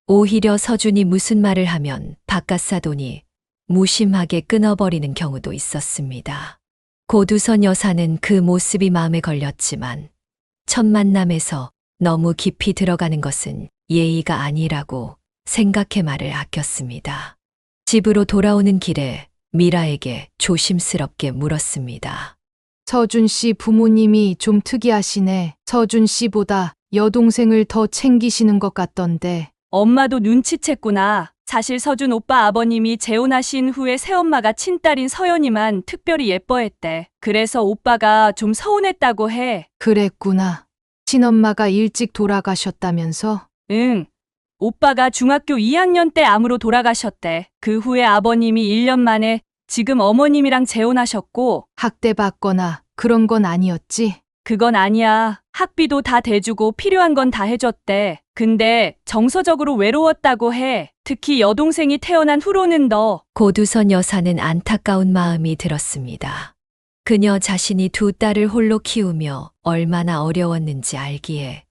오히려 서준이 무슨 말을 하면 박가사돈이 무심하게 끊어버리는 경우도 있었습니다. 고두선 여사는 그 모습이 마음에 걸렸지만 첫 만남에서 너무 깊이 들어가는 것은 예의가 아니라고 생각해 말을 아꼈습니다. 집으로 돌아오는 길에 미라에게 조심스럽게 물었습니다. 서준 씨 부모님이 좀 특이하시네. 서준 씨보다 여동생을 더 챙기시는 것 같던데. 엄마도 눈치챘구나. 사실 서준 오빠 아버님이 재혼하신 후에 새엄마가 친딸인 서연이만 특별히 예뻐했대. 그래서 오빠가 좀 서운했다고 해. 그랬구나. 친엄마가 일찍 돌아가셨다면서? 응. 오빠가 중학교 2학년 때 암으로 돌아가셨대. 그 후에 아버님이 1년 만에 지금 어머님이랑 재혼하셨고, 학대받거나 그런 건 아니었지? 그건 아니야. 학비도 다 대주고 필요한 건 다 해줬대. 근데 정서적으로 외로웠다고 해. 특히 여동생이 태어난 후로는 더. 고두선 여사는 안타까운 마음이 들었습니다. 그녀 자신이 두 딸을 홀로 키우며 얼마나 어려웠는지 알기에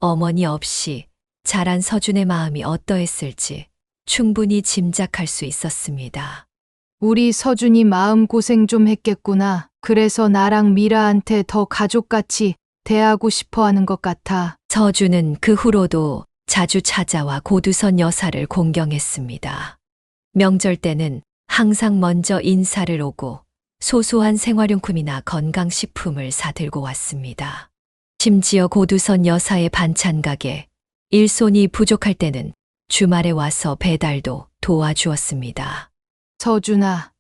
어머니 없이 자란 서준의 마음이 어떠했을지 충분히 짐작할 수 있었습니다. 우리 서준이 마음고생 좀 했겠구나. 그래서 나랑 미라한테 더 가족같이 대하고 싶어 하는 것 같아. 서준은 그 후로도 자주 찾아와 고두선 여사를 공경했습니다. 명절 때는 항상 먼저 인사를 오고 소소한 생활용품이나 건강식품을 사들고 왔습니다. 심지어 고두선 여사의 반찬 가게, 일손이 부족할 때는 주말에 와서 배달도 도와주었습니다. 서준아,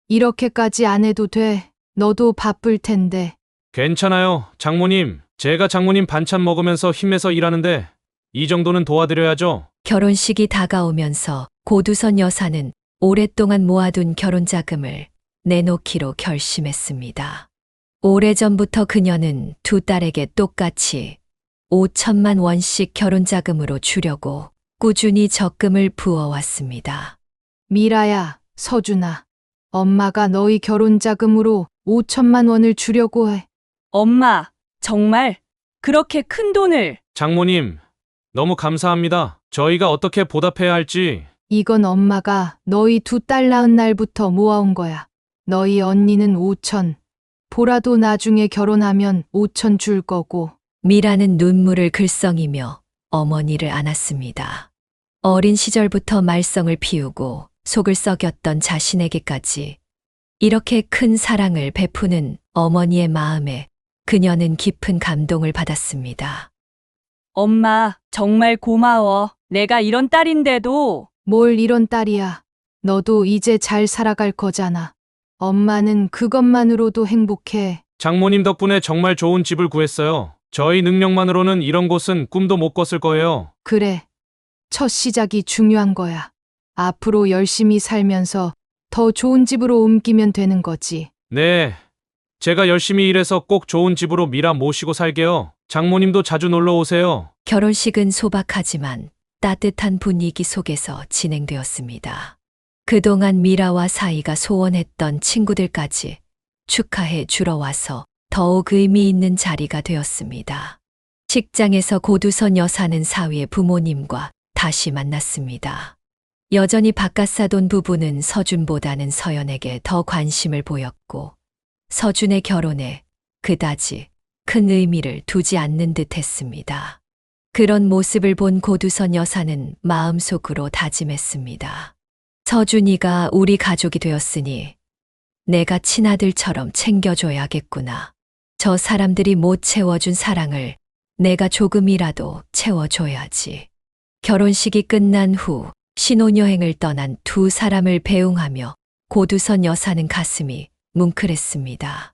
이렇게까지 안 해도 돼. 너도 바쁠 텐데. 괜찮아요, 장모님. 제가 장모님 반찬 먹으면서 힘내서 일하는데 이 정도는 도와드려야죠. 결혼식이 다가오면서 고두선 여사는 오랫동안 모아둔 결혼 자금을 내놓기로 결심했습니다. 오래전부터 그녀는 두 딸에게 똑같이 5천만 원씩 결혼 자금으로 주려고 꾸준히 적금을 부어왔습니다. 미라야, 서준아. 엄마가 너희 결혼 자금으로 5천만 원을 주려고 해. 엄마, 정말 그렇게 큰 돈을. 장모님, 너무 감사합니다. 저희가 어떻게 보답해야 할지. 이건 엄마가 너희 두 딸 낳은 날부터 모아온 거야. 너희 언니는 5천. 보라도 나중에 결혼하면 5천 줄 거고. 미라는 눈물을 글썽이며 어머니를 안았습니다. 어린 시절부터 말썽을 피우고 속을 썩였던 자신에게까지 이렇게 큰 사랑을 베푸는 어머니의 마음에 그녀는 깊은 감동을 받았습니다. 엄마, 정말 고마워. 내가 이런 딸인데도. 뭘 이런 딸이야. 너도 이제 잘 살아갈 거잖아. 엄마는 그것만으로도 행복해. 장모님 덕분에 정말 좋은 집을 구했어요. 저희 능력만으로는 이런 곳은 꿈도 못 꿨을 거예요. 그래. 첫 시작이 중요한 거야. 앞으로 열심히 살면서 더 좋은 집으로 옮기면 되는 거지. 네. 제가 열심히 일해서 꼭 좋은 집으로 미라 모시고 살게요. 장모님도 자주 놀러 오세요. 결혼식은 소박하지만 따뜻한 분위기 속에서 진행되었습니다. 그동안 미라와 사이가 소원했던 친구들까지 축하해 주러 와서 더욱 의미 있는 자리가 되었습니다. 식장에서 고두선 여사는 사위의 부모님과 다시 만났습니다. 여전히 바깥 사돈 부부는 서준보다는 서연에게 더 관심을 보였고 서준의 결혼에 그다지 큰 의미를 두지 않는 듯 했습니다. 그런 모습을 본 고두선 여사는 마음속으로 다짐했습니다. 서준이가 우리 가족이 되었으니 내가 친아들처럼 챙겨줘야겠구나. 저 사람들이 못 채워준 사랑을 내가 조금이라도 채워줘야지. 결혼식이 끝난 후 신혼여행을 떠난 두 사람을 배웅하며 고두선 여사는 가슴이 뭉클했습니다.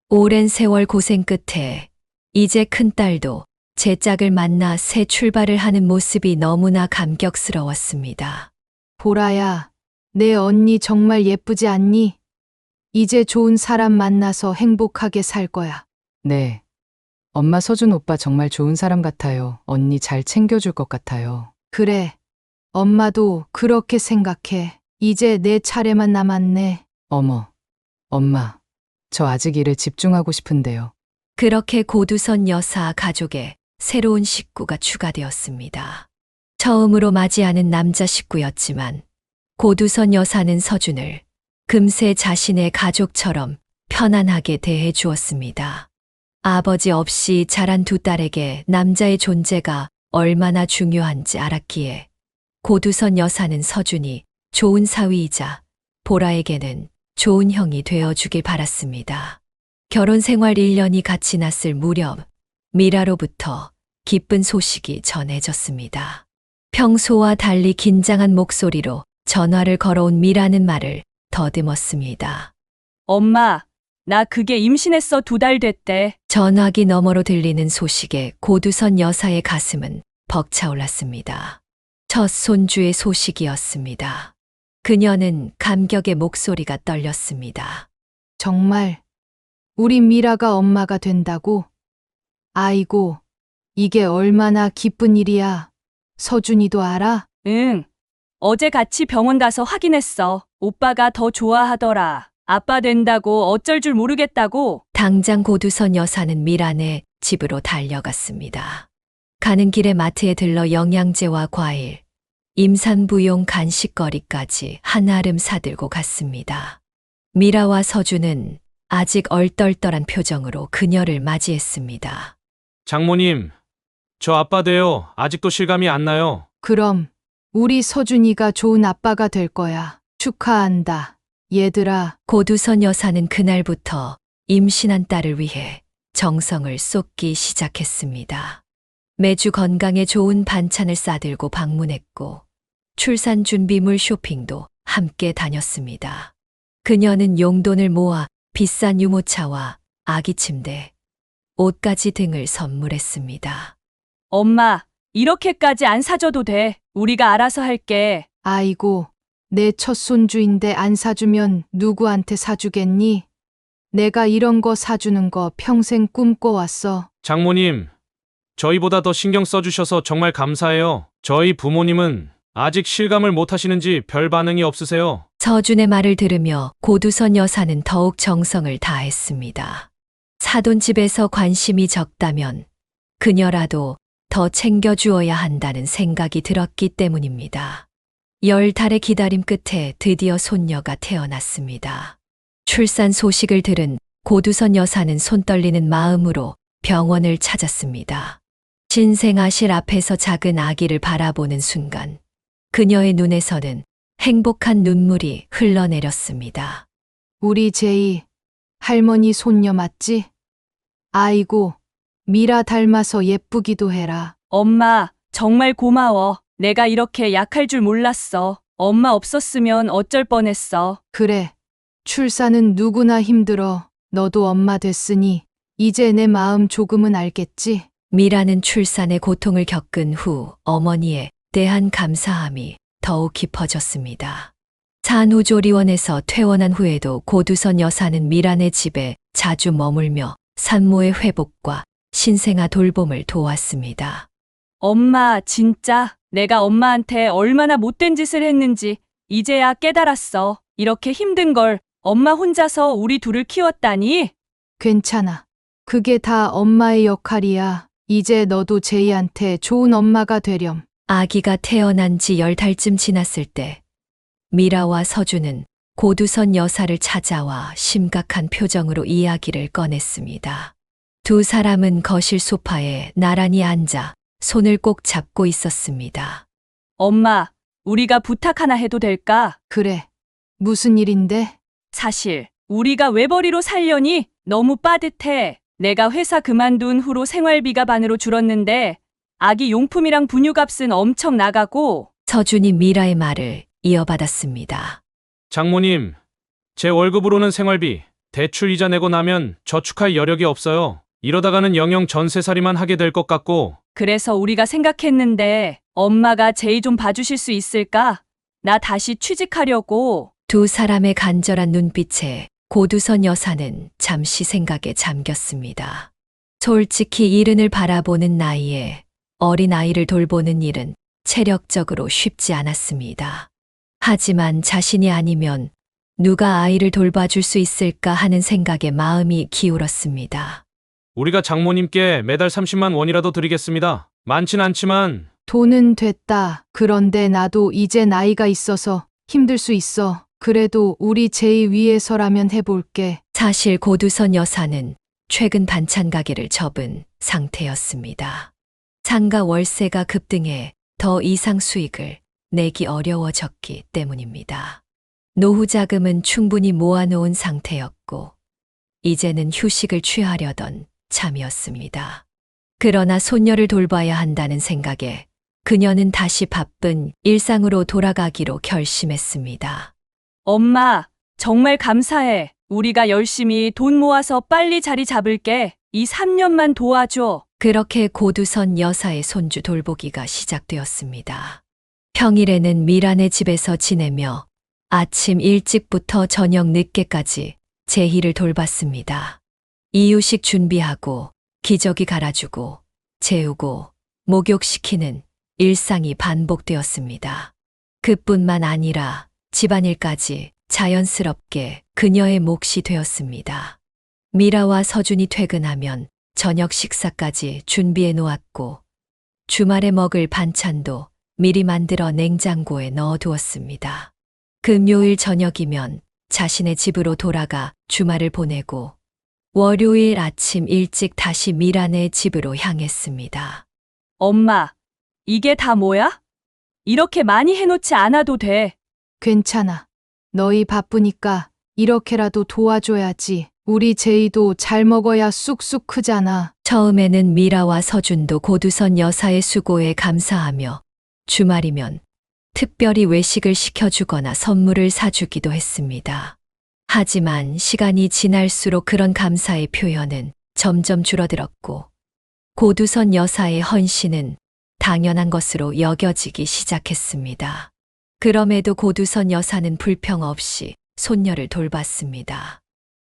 오랜 세월 고생 끝에 이제 큰딸도 제 짝을 만나 새 출발을 하는 모습이 너무나 감격스러웠습니다. 보라야, 내 언니 정말 예쁘지 않니? 이제 좋은 사람 만나서 행복하게 살 거야. 네. 엄마 서준 오빠 정말 좋은 사람 같아요. 언니 잘 챙겨줄 것 같아요. 그래. 엄마도 그렇게 생각해. 이제 내 차례만 남았네. 어머, 엄마. 저 아직 일에 집중하고 싶은데요. 그렇게 고두선 여사 가족에 새로운 식구가 추가되었습니다. 처음으로 맞이하는 남자 식구였지만 고두선 여사는 서준을 금세 자신의 가족처럼 편안하게 대해 주었습니다. 아버지 없이 자란 두 딸에게 남자의 존재가 얼마나 중요한지 알았기에 고두선 여사는 서준이 좋은 사위이자 보라에게는 좋은 형이 되어주길 바랐습니다. 결혼 생활 1년이 갓 지났을 무렵 미라로부터 기쁜 소식이 전해졌습니다. 평소와 달리 긴장한 목소리로 전화를 걸어온 미라는 말을 더듬었습니다. 엄마, 나 그게 임신했어. 2달 됐대. 전화기 너머로 들리는 소식에 고두선 여사의 가슴은 벅차올랐습니다. 첫 손주의 소식이었습니다. 그녀는 감격의 목소리가 떨렸습니다. 정말 우리 미라가 엄마가 된다고? 아이고, 이게 얼마나 기쁜 일이야. 서준이도 알아? 응. 어제 같이 병원 가서 확인했어. 오빠가 더 좋아하더라. 아빠 된다고 어쩔 줄 모르겠다고. 당장 고두선 여사는 미란의 집으로 달려갔습니다. 가는 길에 마트에 들러 영양제와 과일, 임산부용 간식거리까지 한아름 사들고 갔습니다. 미라와 서준은 아직 얼떨떨한 표정으로 그녀를 맞이했습니다. 장모님, 저 아빠 돼요. 아직도 실감이 안 나요. 그럼 우리 서준이가 좋은 아빠가 될 거야. 축하한다. 얘들아, 고두선 여사는 그날부터 임신한 딸을 위해 정성을 쏟기 시작했습니다. 매주 건강에 좋은 반찬을 싸들고 방문했고 출산 준비물 쇼핑도 함께 다녔습니다. 그녀는 용돈을 모아 비싼 유모차와 아기 침대, 옷가지 등을 선물했습니다. 엄마, 이렇게까지 안 사줘도 돼. 우리가 알아서 할게. 아이고, 내 첫 손주인데 안 사주면 누구한테 사주겠니? 내가 이런 거 사주는 거 평생 꿈꿔왔어. 장모님, 저희보다 더 신경 써주셔서 정말 감사해요. 저희 부모님은 아직 실감을 못 하시는지 별 반응이 없으세요. 서준의 말을 들으며 고두선 여사는 더욱 정성을 다했습니다. 사돈집에서 관심이 적다면 그녀라도 더 챙겨주어야 한다는 생각이 들었기 때문입니다. 10달의 기다림 끝에 드디어 손녀가 태어났습니다. 출산 소식을 들은 고두선 여사는 손 떨리는 마음으로 병원을 찾았습니다. 신생아실 앞에서 작은 아기를 바라보는 순간 그녀의 눈에서는 행복한 눈물이 흘러내렸습니다. 우리 제이, 할머니 손녀 맞지? 아이고, 미라 닮아서 예쁘기도 해라. 엄마, 정말 고마워. 내가 이렇게 약할 줄 몰랐어. 엄마 없었으면 어쩔 뻔했어. 그래, 출산은 누구나 힘들어. 너도 엄마 됐으니 이제 내 마음 조금은 알겠지? 미라는 출산의 고통을 겪은 후 어머니에 대한 감사함이 더욱 깊어졌습니다. 산후조리원에서 퇴원한 후에도 고두선 여사는 미란의 집에 자주 머물며 산모의 회복과 신생아 돌봄을 도왔습니다. 엄마, 진짜 내가 엄마한테 얼마나 못된 짓을 했는지 이제야 깨달았어. 이렇게 힘든 걸 엄마 혼자서 우리 둘을 키웠다니? 괜찮아. 그게 다 엄마의 역할이야. 이제 너도 제이한테 좋은 엄마가 되렴. 아기가 태어난 지 10달쯤 지났을 때 미라와 서준은 고두선 여사를 찾아와 심각한 표정으로 이야기를 꺼냈습니다. 두 사람은 거실 소파에 나란히 앉아 손을 꼭 잡고 있었습니다. 엄마, 우리가 부탁 하나 해도 될까? 그래. 무슨 일인데? 사실 우리가 외벌이로 살려니 너무 빠듯해. 내가 회사 그만둔 후로 생활비가 반으로 줄었는데 아기 용품이랑 분유값은 엄청 나가고. 서준이 미라의 말을 이어받았습니다. 장모님, 제 월급으로는 생활비, 대출 이자 내고 나면 저축할 여력이 없어요. 이러다가는 영영 전세살이만 하게 될 것 같고. 그래서 우리가 생각했는데 엄마가 제이 좀 봐주실 수 있을까? 나 다시 취직하려고. 두 사람의 간절한 눈빛에 고두선 여사는 잠시 생각에 잠겼습니다. 솔직히 이른을 바라보는 나이에 어린 아이를 돌보는 일은 체력적으로 쉽지 않았습니다. 하지만 자신이 아니면 누가 아이를 돌봐줄 수 있을까 하는 생각에 마음이 기울었습니다. 우리가 장모님께 매달 30만 원이라도 드리겠습니다. 많진 않지만. 돈은 됐다. 그런데 나도 이제 나이가 있어서 힘들 수 있어. 그래도 우리 제이 위해서라면 해볼게. 사실 고두선 여사는 최근 반찬 가게를 접은 상태였습니다. 상가 월세가 급등해 더 이상 수익을 내기 어려워졌기 때문입니다. 노후 자금은 충분히 모아놓은 상태였고 이제는 휴식을 취하려던 참이었습니다. 그러나 손녀를 돌봐야 한다는 생각에 그녀는 다시 바쁜 일상으로 돌아가기로 결심했습니다. 엄마, 정말 감사해. 우리가 열심히 돈 모아서 빨리 자리 잡을게. 이 3년만 도와줘. 그렇게 고두선 여사의 손주 돌보기가 시작되었습니다. 평일에는 미란의 집에서 지내며 아침 일찍부터 저녁 늦게까지 제희를 돌봤습니다. 이유식 준비하고 기저귀 갈아주고 재우고 목욕시키는 일상이 반복되었습니다. 그뿐만 아니라 집안일까지 자연스럽게 그녀의 몫이 되었습니다. 미라와 서준이 퇴근하면 저녁 식사까지 준비해 놓았고 주말에 먹을 반찬도 미리 만들어 냉장고에 넣어두었습니다. 금요일 저녁이면 자신의 집으로 돌아가 주말을 보내고 월요일 아침 일찍 다시 미란의 집으로 향했습니다. 엄마, 이게 다 뭐야? 이렇게 많이 해놓지 않아도 돼. 괜찮아. 너희 바쁘니까 이렇게라도 도와줘야지. 우리 제이도 잘 먹어야 쑥쑥 크잖아. 처음에는 미라와 서준도 고두선 여사의 수고에 감사하며 주말이면 특별히 외식을 시켜주거나 선물을 사주기도 했습니다. 하지만 시간이 지날수록 그런 감사의 표현은 점점 줄어들었고 고두선 여사의 헌신은 당연한 것으로 여겨지기 시작했습니다. 그럼에도 고두선 여사는 불평 없이 손녀를 돌봤습니다.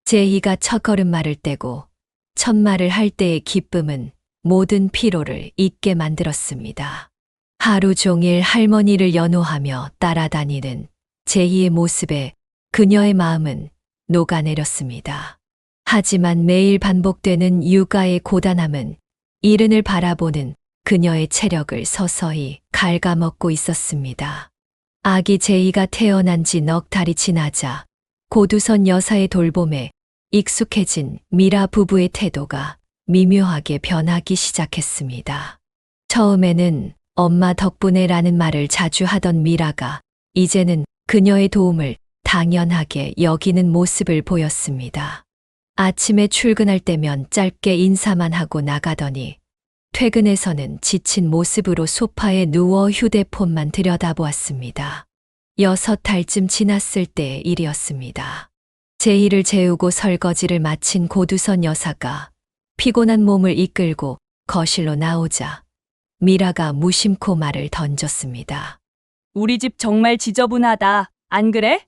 제희가 첫걸음말을 떼고 첫말을 할 때의 기쁨은 모든 피로를 잊게 만들었습니다. 하루 종일 할머니를 연호하며 따라다니는 제희의 모습에 그녀의 마음은 녹아내렸습니다. 하지만 매일 반복되는 육아의 고단함은 이른을 바라보는 그녀의 체력을 서서히 갉아먹고 있었습니다. 아기 제이가 태어난 지 넉 달이 지나자 고두선 여사의 돌봄에 익숙해진 미라 부부의 태도가 미묘하게 변하기 시작했습니다. 처음에는 엄마 덕분에라는 말을 자주 하던 미라가 이제는 그녀의 도움을 당연하게 여기는 모습을 보였습니다. 아침에 출근할 때면 짧게 인사만 하고 나가더니 퇴근해서는 지친 모습으로 소파에 누워 휴대폰만 들여다보았습니다. 6달쯤 지났을 때의 일이었습니다. 제희를 재우고 설거지를 마친 고두선 여사가 피곤한 몸을 이끌고 거실로 나오자 미라가 무심코 말을 던졌습니다. 우리 집 정말 지저분하다. 안 그래?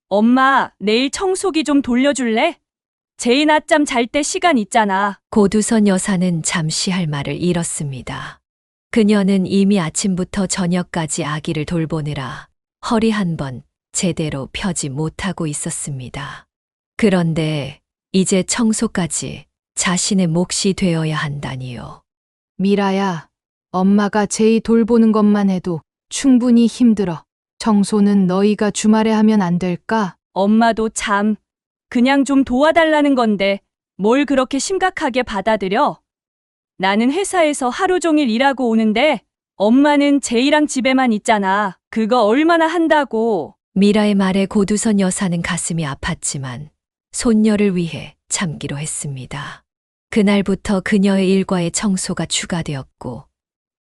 엄마, 내일 청소기 좀 돌려줄래? 제이 낮잠 잘 때 시간 있잖아. 고두선 여사는 잠시 할 말을 잃었습니다. 그녀는 이미 아침부터 저녁까지 아기를 돌보느라 허리 한 번 제대로 펴지 못하고 있었습니다. 그런데 이제 청소까지 자신의 몫이 되어야 한다니요. 미라야, 엄마가 제이 돌보는 것만 해도 충분히 힘들어. 청소는 너희가 주말에 하면 안 될까? 엄마도 참, 그냥 좀 도와달라는 건데 뭘 그렇게 심각하게 받아들여? 나는 회사에서 하루 종일 일하고 오는데 엄마는 제이랑 집에만 있잖아. 그거 얼마나 한다고. 미라의 말에 고두선 여사는 가슴이 아팠지만 손녀를 위해 참기로 했습니다. 그날부터 그녀의 일과에 청소가 추가되었고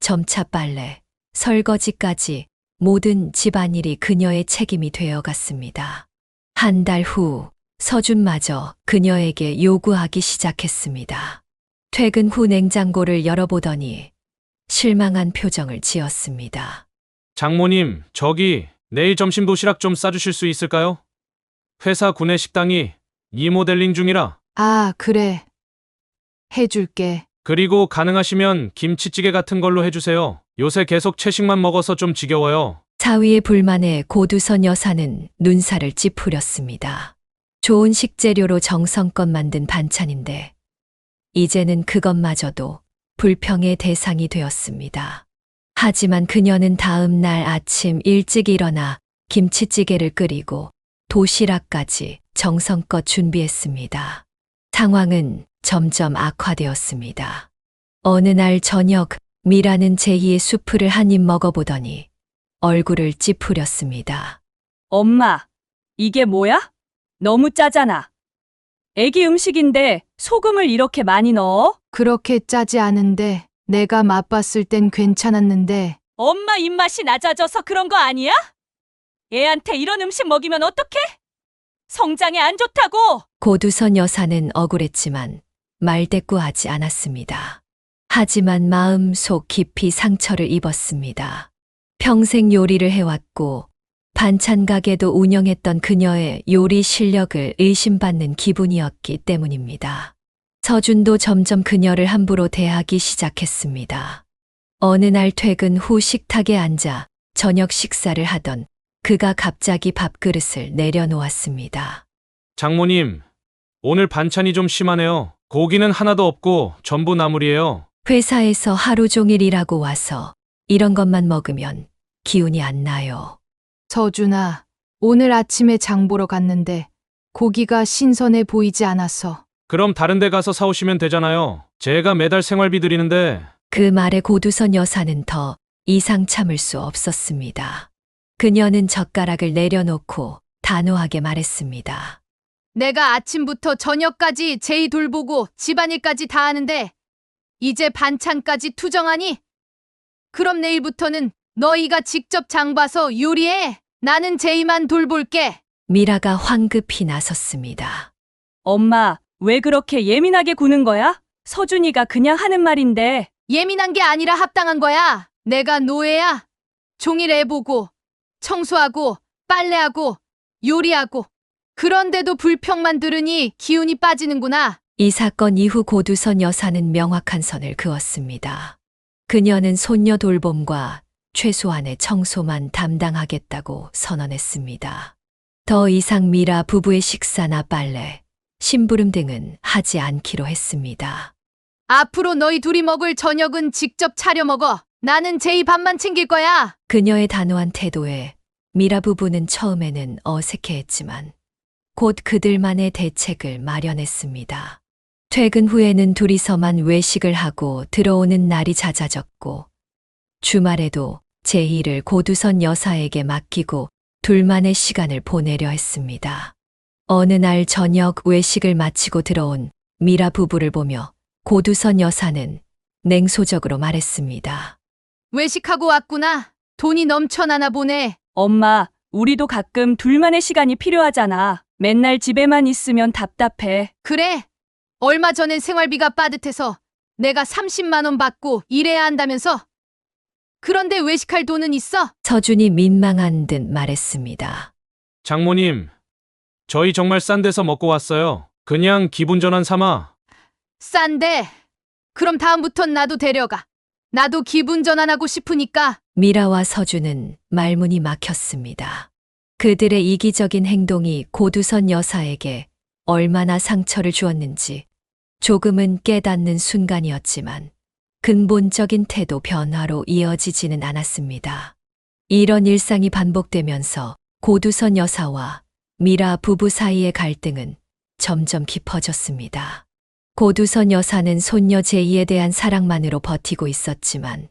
점차 빨래, 설거지까지 모든 집안일이 그녀의 책임이 되어갔습니다. 한 달 후 서준마저 그녀에게 요구하기 시작했습니다. 퇴근 후 냉장고를 열어보더니 실망한 표정을 지었습니다. 장모님, 저기 내일 점심 도시락 좀 싸주실 수 있을까요? 회사 구내 식당이 리모델링 중이라. 아, 그래. 해줄게. 그리고 가능하시면 김치찌개 같은 걸로 해주세요. 요새 계속 채식만 먹어서 좀 지겨워요. 사위의 불만에 고두선 여사는 눈살을 찌푸렸습니다. 좋은 식재료로 정성껏 만든 반찬인데 이제는 그것마저도 불평의 대상이 되었습니다. 하지만 그녀는 다음 날 아침 일찍 일어나 김치찌개를 끓이고 도시락까지 정성껏 준비했습니다. 상황은 점점 악화되었습니다. 어느 날 저녁 미라는 제희의 수프를 한 입 먹어보더니 얼굴을 찌푸렸습니다. 엄마, 이게 뭐야? 너무 짜잖아. 애기 음식인데 소금을 이렇게 많이 넣어? 그렇게 짜지 않은데 내가 맛봤을 땐 괜찮았는데. 엄마 입맛이 낮아져서 그런 거 아니야? 애한테 이런 음식 먹이면 어떡해? 성장에 안 좋다고! 고두선 여사는 억울했지만 말대꾸하지 않았습니다. 하지만 마음 속 깊이 상처를 입었습니다. 평생 요리를 해왔고 반찬 가게도 운영했던 그녀의 요리 실력을 의심받는 기분이었기 때문입니다. 서준도 점점 그녀를 함부로 대하기 시작했습니다. 어느 날 퇴근 후 식탁에 앉아 저녁 식사를 하던 그가 갑자기 밥그릇을 내려놓았습니다. 장모님, 오늘 반찬이 좀 심하네요. 고기는 하나도 없고 전부 나물이에요. 회사에서 하루 종일 일하고 와서 이런 것만 먹으면 기운이 안 나요. 서준아, 오늘 아침에 장 보러 갔는데 고기가 신선해 보이지 않았어. 그럼 다른 데 가서 사오시면 되잖아요. 제가 매달 생활비 드리는데. 그 말에 고두선 여사는 더 이상 참을 수 없었습니다. 그녀는 젓가락을 내려놓고 단호하게 말했습니다. 내가 아침부터 저녁까지 제이 돌보고 집안일까지 다 하는데 이제 반찬까지 투정하니? 그럼 내일부터는 너희가 직접 장 봐서 요리해. 나는 제이만 돌볼게. 미라가 황급히 나섰습니다. 엄마, 왜 그렇게 예민하게 구는 거야? 서준이가 그냥 하는 말인데. 예민한 게 아니라 합당한 거야. 내가 노예야. 종일 애 보고 청소하고 빨래하고 요리하고 그런데도 불평만 들으니 기운이 빠지는구나. 이 사건 이후 고두선 여사는 명확한 선을 그었습니다. 그녀는 손녀 돌봄과 최소한의 청소만 담당하겠다고 선언했습니다. 더 이상 미라 부부의 식사나 빨래, 심부름 등은 하지 않기로 했습니다. 앞으로 너희 둘이 먹을 저녁은 직접 차려 먹어. 나는 제이 밥만 챙길 거야. 그녀의 단호한 태도에 미라 부부는 처음에는 어색해했지만 곧 그들만의 대책을 마련했습니다. 퇴근 후에는 둘이서만 외식을 하고 들어오는 날이 잦아졌고 주말에도 제의를 고두선 여사에게 맡기고 둘만의 시간을 보내려 했습니다. 어느 날 저녁 외식을 마치고 들어온 미라 부부를 보며 고두선 여사는 냉소적으로 말했습니다. 외식하고 왔구나. 돈이 넘쳐나나 보네. 엄마, 우리도 가끔 둘만의 시간이 필요하잖아. 맨날 집에만 있으면 답답해. 그래. 얼마 전엔 생활비가 빠듯해서 내가 30만 원 받고 일해야 한다면서? 그런데 외식할 돈은 있어? 서준이 민망한 듯 말했습니다. 장모님, 저희 정말 싼 데서 먹고 왔어요. 그냥 기분 전환 삼아. 싼데. 그럼 다음부턴 나도 데려가. 나도 기분 전환하고 싶으니까. 미라와 서준은 말문이 막혔습니다. 그들의 이기적인 행동이 고두선 여사에게 얼마나 상처를 주었는지 조금은 깨닫는 순간이었지만 근본적인 태도 변화로 이어지지는 않았습니다. 이런 일상이 반복되면서 고두선 여사와 미라 부부 사이의 갈등은 점점 깊어졌습니다. 고두선 여사는 손녀 제이에 대한 사랑만으로 버티고 있었지만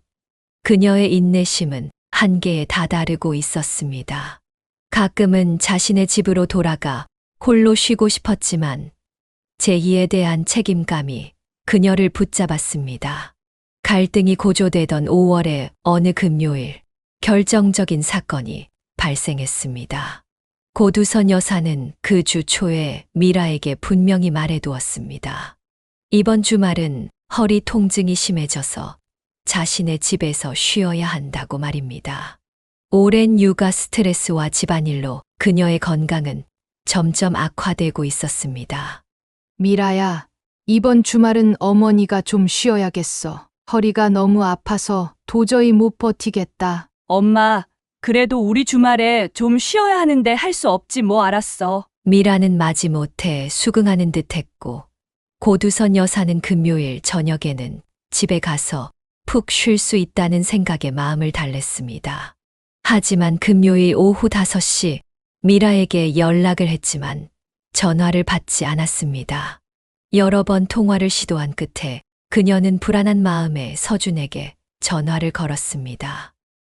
그녀의 인내심은 한계에 다다르고 있었습니다. 가끔은 자신의 집으로 돌아가 홀로 쉬고 싶었지만 제이에 대한 책임감이 그녀를 붙잡았습니다. 갈등이 고조되던 5월의 어느 금요일 결정적인 사건이 발생했습니다. 고두선 여사는 그 주 초에 미라에게 분명히 말해두었습니다. 이번 주말은 허리 통증이 심해져서 자신의 집에서 쉬어야 한다고 말입니다. 오랜 육아 스트레스와 집안일로 그녀의 건강은 점점 악화되고 있었습니다. 미라야, 이번 주말은 어머니가 좀 쉬어야겠어. 허리가 너무 아파서 도저히 못 버티겠다. 엄마, 그래도 우리 주말에 좀 쉬어야 하는데 할 수 없지 뭐 알았어. 미라는 마지못해 수긍하는 듯했고 고두선 여사는 금요일 저녁에는 집에 가서 푹 쉴 수 있다는 생각에 마음을 달랬습니다. 하지만 금요일 오후 5시 미라에게 연락을 했지만 전화를 받지 않았습니다. 여러 번 통화를 시도한 끝에 그녀는 불안한 마음에 서준에게 전화를 걸었습니다.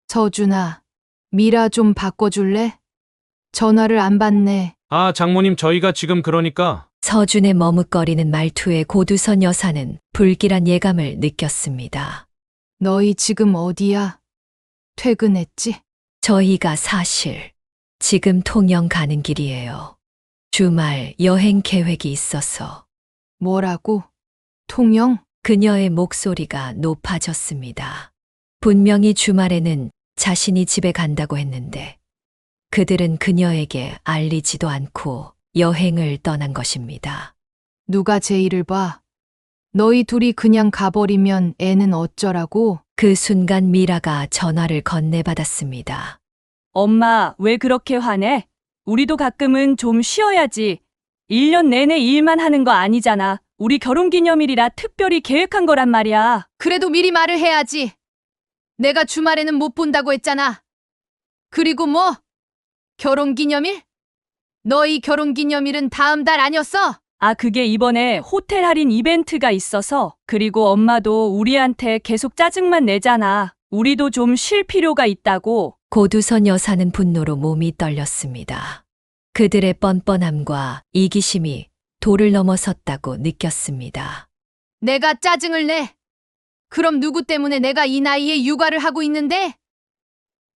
서준아, 미라 좀 바꿔줄래? 전화를 안 받네. 아, 장모님, 저희가 지금 그러니까. 서준의 머뭇거리는 말투에 고두선 여사는 불길한 예감을 느꼈습니다. 너희 지금 어디야? 퇴근했지? 저희가 사실 지금 통영 가는 길이에요. 주말 여행 계획이 있어서. 뭐라고? 통영? 그녀의 목소리가 높아졌습니다. 분명히 주말에는 자신이 집에 간다고 했는데 그들은 그녀에게 알리지도 않고 여행을 떠난 것입니다. 누가 제이를 봐? 너희 둘이 그냥 가버리면 애는 어쩌라고? 그 순간 미라가 전화를 건네받았습니다. 엄마, 왜 그렇게 화내? 우리도 가끔은 좀 쉬어야지. 1년 내내 일만 하는 거 아니잖아. 우리 결혼기념일이라 특별히 계획한 거란 말이야. 그래도 미리 말을 해야지. 내가 주말에는 못 본다고 했잖아. 그리고 뭐? 결혼기념일? 너희 결혼기념일은 다음 달 아니었어? 아, 그게 이번에 호텔 할인 이벤트가 있어서. 그리고 엄마도 우리한테 계속 짜증만 내잖아. 우리도 좀 쉴 필요가 있다고. 고두선 여사는 분노로 몸이 떨렸습니다. 그들의 뻔뻔함과 이기심이 도를 넘어섰다고 느꼈습니다. 내가 짜증을 내. 그럼 누구 때문에 내가 이 나이에 육아를 하고 있는데?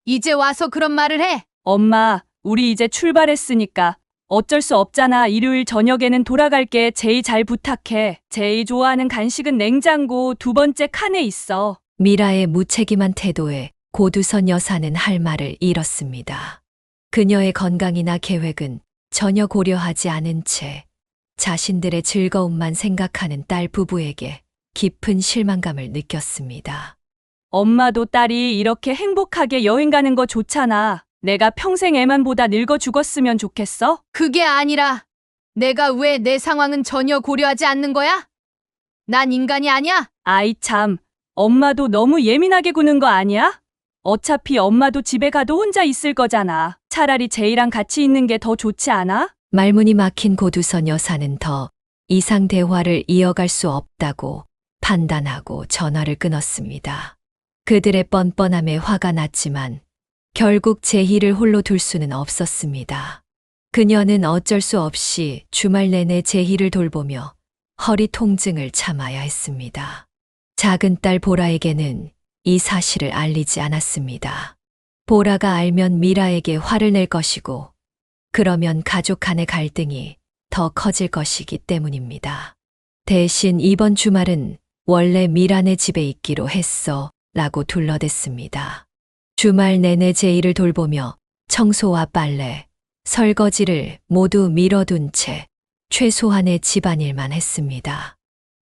이제 와서 그런 말을 해? 엄마, 우리 이제 출발했으니까 어쩔 수 없잖아. 일요일 저녁에는 돌아갈게. 제이 잘 부탁해. 제이 좋아하는 간식은 냉장고 2번째 칸에 있어. 미라의 무책임한 태도에 고두선 여사는 할 말을 잃었습니다. 그녀의 건강이나 계획은 전혀 고려하지 않은 채 자신들의 즐거움만 생각하는 딸 부부에게 깊은 실망감을 느꼈습니다. 엄마도 딸이 이렇게 행복하게 여행 가는 거 좋잖아. 내가 평생 애만 보다 늙어 죽었으면 좋겠어? 그게 아니라 내가 왜 내 상황은 전혀 고려하지 않는 거야? 난 인간이 아니야? 아이 참, 엄마도 너무 예민하게 구는 거 아니야? 어차피 엄마도 집에 가도 혼자 있을 거잖아. 차라리 제이랑 같이 있는 게 더 좋지 않아? 말문이 막힌 고두선 여사는 더 이상 대화를 이어갈 수 없다고 판단하고 전화를 끊었습니다. 그들의 뻔뻔함에 화가 났지만 결국 제희를 홀로 둘 수는 없었습니다. 그녀는 어쩔 수 없이 주말 내내 제희를 돌보며 허리 통증을 참아야 했습니다. 작은 딸 보라에게는 이 사실을 알리지 않았습니다. 보라가 알면 미라에게 화를 낼 것이고 그러면 가족 간의 갈등이 더 커질 것이기 때문입니다. 대신 이번 주말은 원래 미라네 집에 있기로 했어 라고 둘러댔습니다. 주말 내내 제이를 돌보며 청소와 빨래, 설거지를 모두 미뤄둔 채 최소한의 집안일만 했습니다.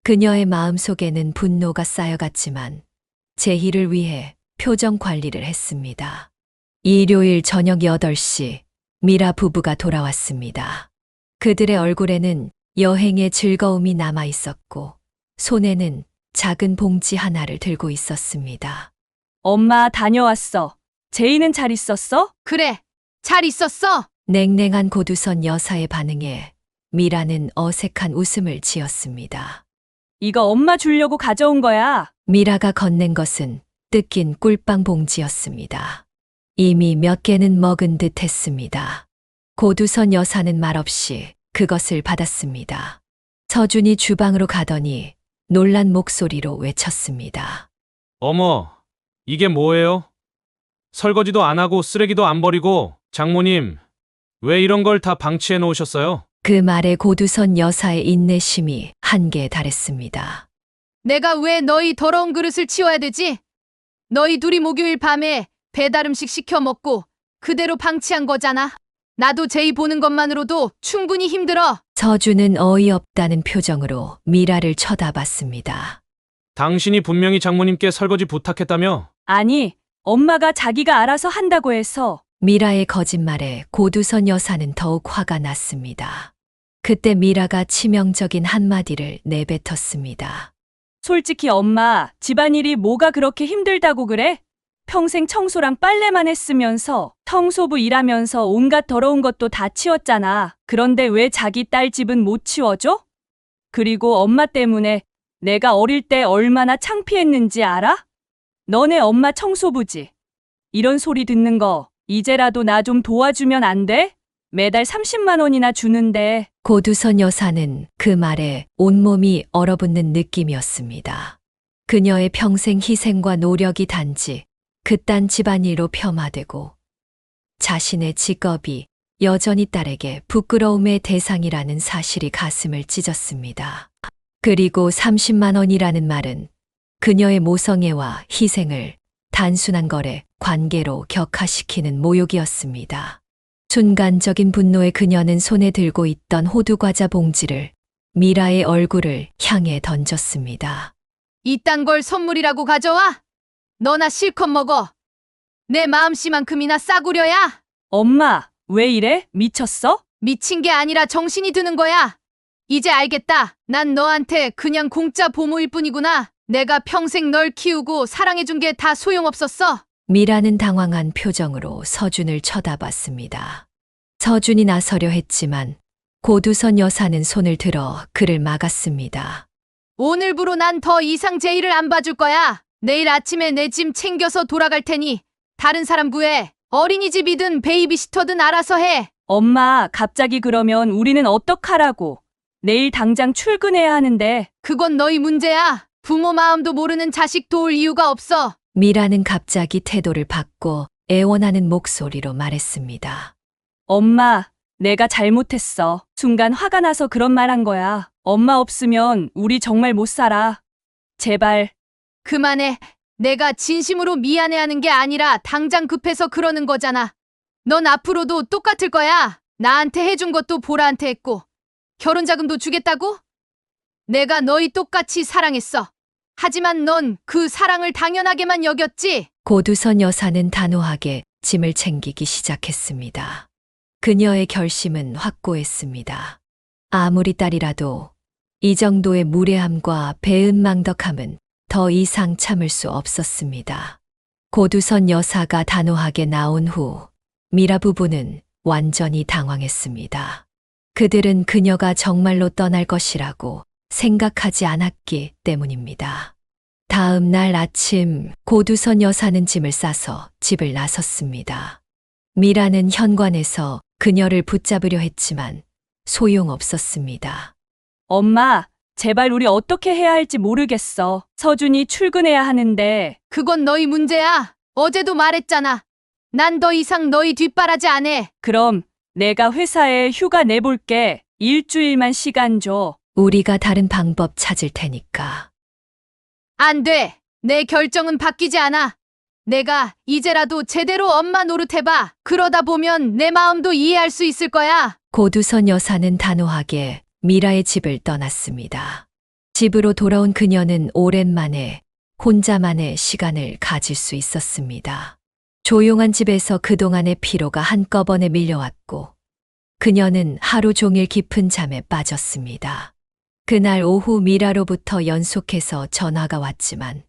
그녀의 마음속에는 분노가 쌓여갔지만 제희를 위해 표정 관리를 했습니다. 일요일 저녁 8시 미라 부부가 돌아왔습니다. 그들의 얼굴에는 여행의 즐거움이 남아 있었고 손에는 작은 봉지 하나를 들고 있었습니다. 엄마 다녀왔어. 제이는 잘 있었어? 그래, 잘 있었어. 냉랭한 고두선 여사의 반응에 미라는 어색한 웃음을 지었습니다. 이거 엄마 주려고 가져온 거야. 미라가 건넨 것은 뜯긴 꿀빵 봉지였습니다. 이미 몇 개는 먹은 듯 했습니다. 고두선 여사는 말없이 그것을 받았습니다. 서준이 주방으로 가더니 놀란 목소리로 외쳤습니다. 어머, 이게 뭐예요? 설거지도 안 하고 쓰레기도 안 버리고 장모님, 왜 이런 걸 다 방치해 놓으셨어요? 그 말에 고두선 여사의 인내심이 한계에 달했습니다. 내가 왜 너희 더러운 그릇을 치워야 되지? 너희 둘이 목요일 밤에 배달 음식 시켜 먹고 그대로 방치한 거잖아. 나도 제이 보는 것만으로도 충분히 힘들어. 서준은 어이없다는 표정으로 미라를 쳐다봤습니다. 당신이 분명히 장모님께 설거지 부탁했다며? 아니, 엄마가 자기가 알아서 한다고 해서. 미라의 거짓말에 고두선 여사는 더욱 화가 났습니다. 그때 미라가 치명적인 한마디를 내뱉었습니다. 솔직히 엄마, 집안일이 뭐가 그렇게 힘들다고 그래? 평생 청소랑 빨래만 했으면서 청소부 일하면서 온갖 더러운 것도 다 치웠잖아. 그런데 왜 자기 딸 집은 못 치워줘? 그리고 엄마 때문에 내가 어릴 때 얼마나 창피했는지 알아? 너네 엄마 청소부지. 이런 소리 듣는 거 이제라도 나 좀 도와주면 안 돼? 매달 30만 원이나 주는데. 고두선 여사는 그 말에 온몸이 얼어붙는 느낌이었습니다. 그녀의 평생 희생과 노력이 단지 그딴 집안일로 폄하되고 자신의 직업이 여전히 딸에게 부끄러움의 대상이라는 사실이 가슴을 찢었습니다. 그리고 30만 원이라는 말은 그녀의 모성애와 희생을 단순한 거래, 관계로 격화시키는 모욕이었습니다. 순간적인 분노에 그녀는 손에 들고 있던 호두과자 봉지를 미라의 얼굴을 향해 던졌습니다. 이딴 걸 선물이라고 가져와? 너나 실컷 먹어. 내 마음씨만큼이나 싸구려야? 엄마, 왜 이래? 미쳤어? 미친 게 아니라 정신이 드는 거야. 이제 알겠다. 난 너한테 그냥 공짜 보모일 뿐이구나. 내가 평생 널 키우고 사랑해준 게 다 소용없었어. 미라는 당황한 표정으로 서준을 쳐다봤습니다. 서준이 나서려 했지만 고두선 여사는 손을 들어 그를 막았습니다. 오늘부로 난 더 이상 제의를 안 봐줄 거야. 내일 아침에 내 짐 챙겨서 돌아갈 테니 다른 사람 구해. 어린이집이든 베이비시터든 알아서 해. 엄마, 갑자기 그러면 우리는 어떡하라고? 내일 당장 출근해야 하는데. 그건 너희 문제야. 부모 마음도 모르는 자식 도울 이유가 없어. 미라는 갑자기 태도를 바꿔 애원하는 목소리로 말했습니다. 엄마, 내가 잘못했어. 순간 화가 나서 그런 말 한 거야. 엄마 없으면 우리 정말 못 살아. 제발. 그만해. 내가 진심으로 미안해하는 게 아니라 당장 급해서 그러는 거잖아. 넌 앞으로도 똑같을 거야. 나한테 해준 것도 보라한테 했고 결혼 자금도 주겠다고? 내가 너희 똑같이 사랑했어. 하지만 넌 그 사랑을 당연하게만 여겼지. 고두선 여사는 단호하게 짐을 챙기기 시작했습니다. 그녀의 결심은 확고했습니다. 아무리 딸이라도 이 정도의 무례함과 배은망덕함은 더 이상 참을 수 없었습니다. 고두선 여사가 단호하게 나온 후 미라 부부는 완전히 당황했습니다. 그들은 그녀가 정말로 떠날 것이라고 생각하지 않았기 때문입니다. 다음 날 아침 고두선 여사는 짐을 싸서 집을 나섰습니다. 미라는 현관에서 그녀를 붙잡으려 했지만 소용없었습니다. 엄마, 제발 우리 어떻게 해야 할지 모르겠어. 서준이 출근해야 하는데. 그건 너희 문제야. 어제도 말했잖아. 난 더 이상 너희 뒷바라지 안 해. 그럼 내가 회사에 휴가 내볼게. 일주일만 시간 줘. 우리가 다른 방법 찾을 테니까. 안 돼. 내 결정은 바뀌지 않아. 내가 이제라도 제대로 엄마 노릇해봐. 그러다 보면 내 마음도 이해할 수 있을 거야. 고두선 여사는 단호하게 미라의 집을 떠났습니다. 집으로 돌아온 그녀는 오랜만에 혼자만의 시간을 가질 수 있었습니다. 조용한 집에서 그동안의 피로가 한꺼번에 밀려왔고 그녀는 하루 종일 깊은 잠에 빠졌습니다. 그날 오후 미라로부터 연속해서 전화가 왔지만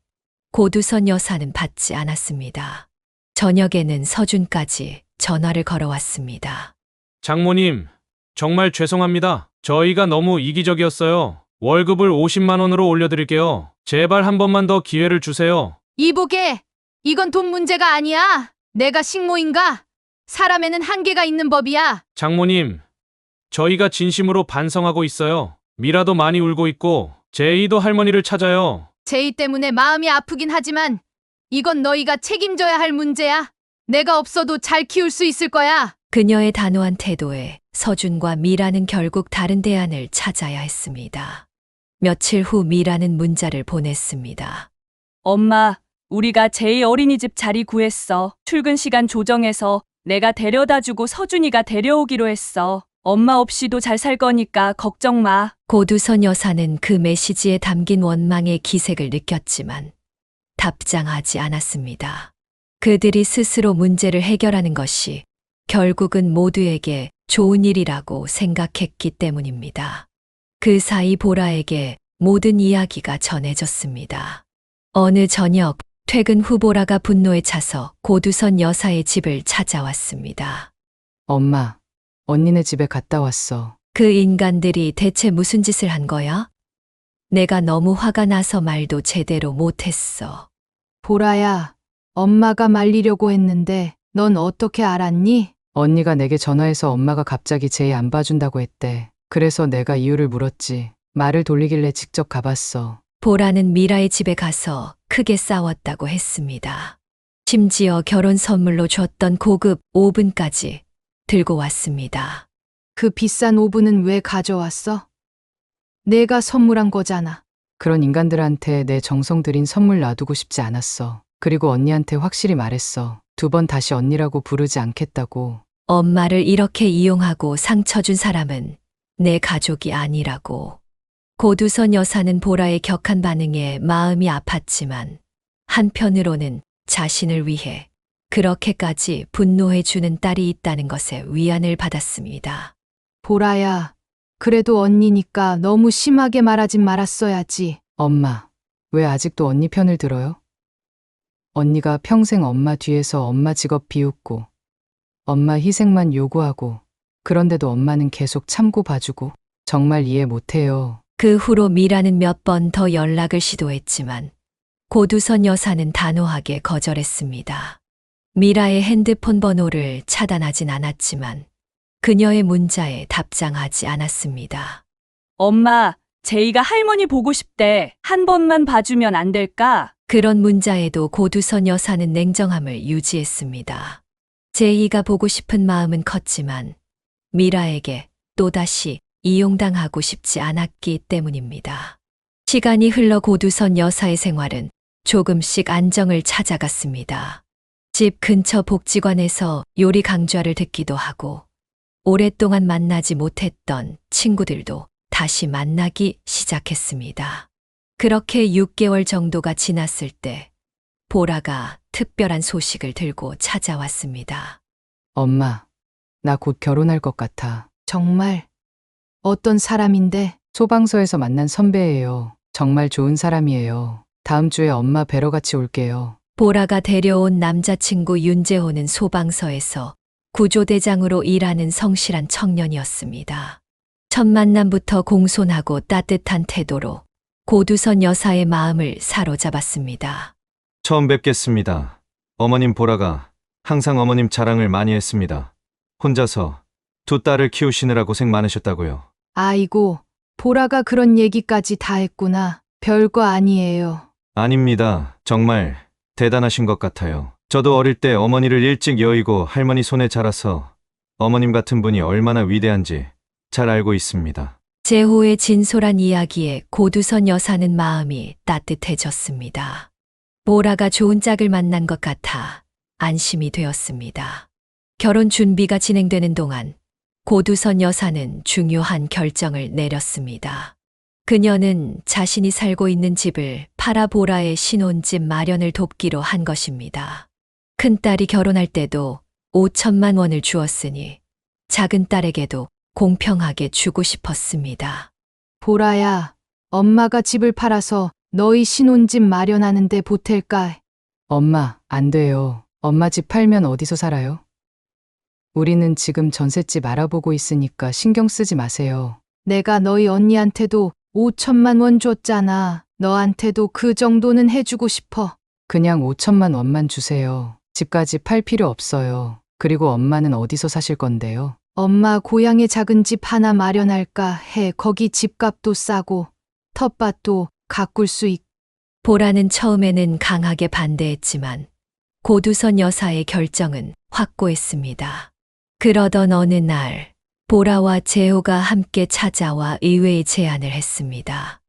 고두선 여사는 받지 않았습니다. 저녁에는 서준까지 전화를 걸어왔습니다. 장모님, 정말 죄송합니다. 저희가 너무 이기적이었어요. 월급을 50만 원으로 올려드릴게요. 제발 한 번만 더 기회를 주세요. 이보게, 이건 돈 문제가 아니야. 내가 식모인가? 사람에는 한계가 있는 법이야. 장모님, 저희가 진심으로 반성하고 있어요. 미라도 많이 울고 있고 제이도 할머니를 찾아요. 제이 때문에 마음이 아프긴 하지만 이건 너희가 책임져야 할 문제야. 내가 없어도 잘 키울 수 있을 거야. 그녀의 단호한 태도에 서준과 미라는 결국 다른 대안을 찾아야 했습니다. 며칠 후 미라는 문자를 보냈습니다. 엄마, 우리가 제이 어린이집 자리 구했어. 출근 시간 조정해서 내가 데려다주고 서준이가 데려오기로 했어. 엄마 없이도 잘 살 거니까 걱정 마. 고두선 여사는 그 메시지에 담긴 원망의 기색을 느꼈지만 답장하지 않았습니다. 그들이 스스로 문제를 해결하는 것이 결국은 모두에게 좋은 일이라고 생각했기 때문입니다. 그 사이 보라에게 모든 이야기가 전해졌습니다. 어느 저녁 퇴근 후 보라가 분노에 차서 고두선 여사의 집을 찾아왔습니다. 엄마, 언니네 집에 갔다 왔어. 그 인간들이 대체 무슨 짓을 한 거야? 내가 너무 화가 나서 말도 제대로 못했어. 보라야, 엄마가 말리려고 했는데 넌 어떻게 알았니? 언니가 내게 전화해서 엄마가 갑자기 제이 안 봐준다고 했대. 그래서 내가 이유를 물었지. 말을 돌리길래 직접 가봤어. 보라는 미라의 집에 가서 크게 싸웠다고 했습니다. 심지어 결혼 선물로 줬던 고급 오븐까지 들고 왔습니다. 그 비싼 오븐은 왜 가져왔어? 내가 선물한 거잖아. 그런 인간들한테 내 정성 들인 선물 놔두고 싶지 않았어. 그리고 언니한테 확실히 말했어. 2번 다시 언니라고 부르지 않겠다고. 엄마를 이렇게 이용하고 상처 준 사람은 내 가족이 아니라고. 고두선 여사는 보라의 격한 반응에 마음이 아팠지만 한편으로는 자신을 위해 그렇게까지 분노해 주는 딸이 있다는 것에 위안을 받았습니다. 보라야, 그래도 언니니까 너무 심하게 말하진 말았어야지. 엄마, 왜 아직도 언니 편을 들어요? 언니가 평생 엄마 뒤에서 엄마 직업 비웃고 엄마 희생만 요구하고 그런데도 엄마는 계속 참고 봐주고 정말 이해 못해요. 그 후로 미라는 몇 번 더 연락을 시도했지만 고두선 여사는 단호하게 거절했습니다. 미라의 핸드폰 번호를 차단하진 않았지만 그녀의 문자에 답장하지 않았습니다. 엄마, 제이가 할머니 보고 싶대. 한 번만 봐주면 안 될까? 그런 문자에도 고두선 여사는 냉정함을 유지했습니다. 제이가 보고 싶은 마음은 컸지만 미라에게 또다시 이용당하고 싶지 않았기 때문입니다. 시간이 흘러 고두선 여사의 생활은 조금씩 안정을 찾아갔습니다. 집 근처 복지관에서 요리 강좌를 듣기도 하고 오랫동안 만나지 못했던 친구들도 다시 만나기 시작했습니다. 그렇게 6개월 정도가 지났을 때 보라가 특별한 소식을 들고 찾아왔습니다. 엄마, 나 곧 결혼할 것 같아. 정말? 어떤 사람인데? 소방서에서 만난 선배예요. 정말 좋은 사람이에요. 다음 주에 엄마 뵈러 같이 올게요. 보라가 데려온 남자친구 윤재호는 소방서에서 구조대장으로 일하는 성실한 청년이었습니다. 첫 만남부터 공손하고 따뜻한 태도로 고두선 여사의 마음을 사로잡았습니다. 처음 뵙겠습니다. 어머님 보라가 항상 어머님 자랑을 많이 했습니다. 혼자서 2딸을 키우시느라 고생 많으셨다고요. 아이고, 보라가 그런 얘기까지 다 했구나. 별거 아니에요. 아닙니다. 정말 대단하신 것 같아요. 저도 어릴 때 어머니를 일찍 여의고 할머니 손에 자라서 어머님 같은 분이 얼마나 위대한지 잘 알고 있습니다. 재호의 진솔한 이야기에 고두선 여사는 마음이 따뜻해졌습니다. 보라가 좋은 짝을 만난 것 같아 안심이 되었습니다. 결혼 준비가 진행되는 동안 고두선 여사는 중요한 결정을 내렸습니다. 그녀는 자신이 살고 있는 집을 팔아 보라의 신혼집 마련을 돕기로 한 것입니다. 큰딸이 결혼할 때도 5천만 원을 주었으니 작은 딸에게도 공평하게 주고 싶었습니다. 보라야, 엄마가 집을 팔아서 너희 신혼집 마련하는데 보탤까? 엄마, 안 돼요. 엄마 집 팔면 어디서 살아요? 우리는 지금 전셋집 알아보고 있으니까 신경 쓰지 마세요. 내가 너희 언니한테도 5천만 원 줬잖아. 너한테도 그 정도는 해주고 싶어. 그냥 5천만 원만 주세요. 집까지 팔 필요 없어요. 그리고 엄마는 어디서 사실 건데요? 엄마 고향에 작은 집 하나 마련할까 해. 거기 집값도 싸고 텃밭도 가꿀 수 있고. 보라는 처음에는 강하게 반대했지만 고두선 여사의 결정은 확고했습니다. 그러던 어느 날 보라와 재호가 함께 찾아와 의외의 제안을 했습니다.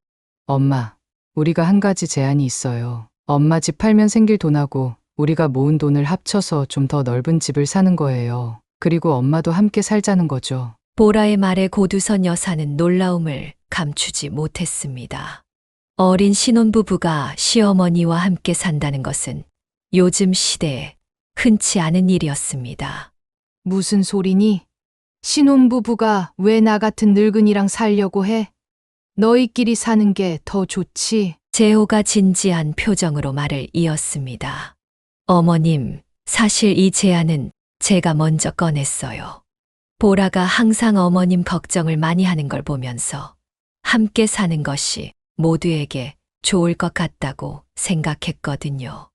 엄마, 우리가 한 가지 제안이 있어요. 엄마 집 팔면 생길 돈하고 우리가 모은 돈을 합쳐서 좀 더 넓은 집을 사는 거예요. 그리고 엄마도 함께 살자는 거죠. 보라의 말에 고두선 여사는 놀라움을 감추지 못했습니다. 어린 신혼부부가 시어머니와 함께 산다는 것은 요즘 시대에 흔치 않은 일이었습니다. 무슨 소리니? 신혼부부가 왜 나 같은 늙은이랑 살려고 해? 너희끼리 사는 게 더 좋지. 재호가 진지한 표정으로 말을 이었습니다. 어머님, 사실 이 제안은 제가 먼저 꺼냈어요. 보라가 항상 어머님 걱정을 많이 하는 걸 보면서 함께 사는 것이 모두에게 좋을 것 같다고 생각했거든요.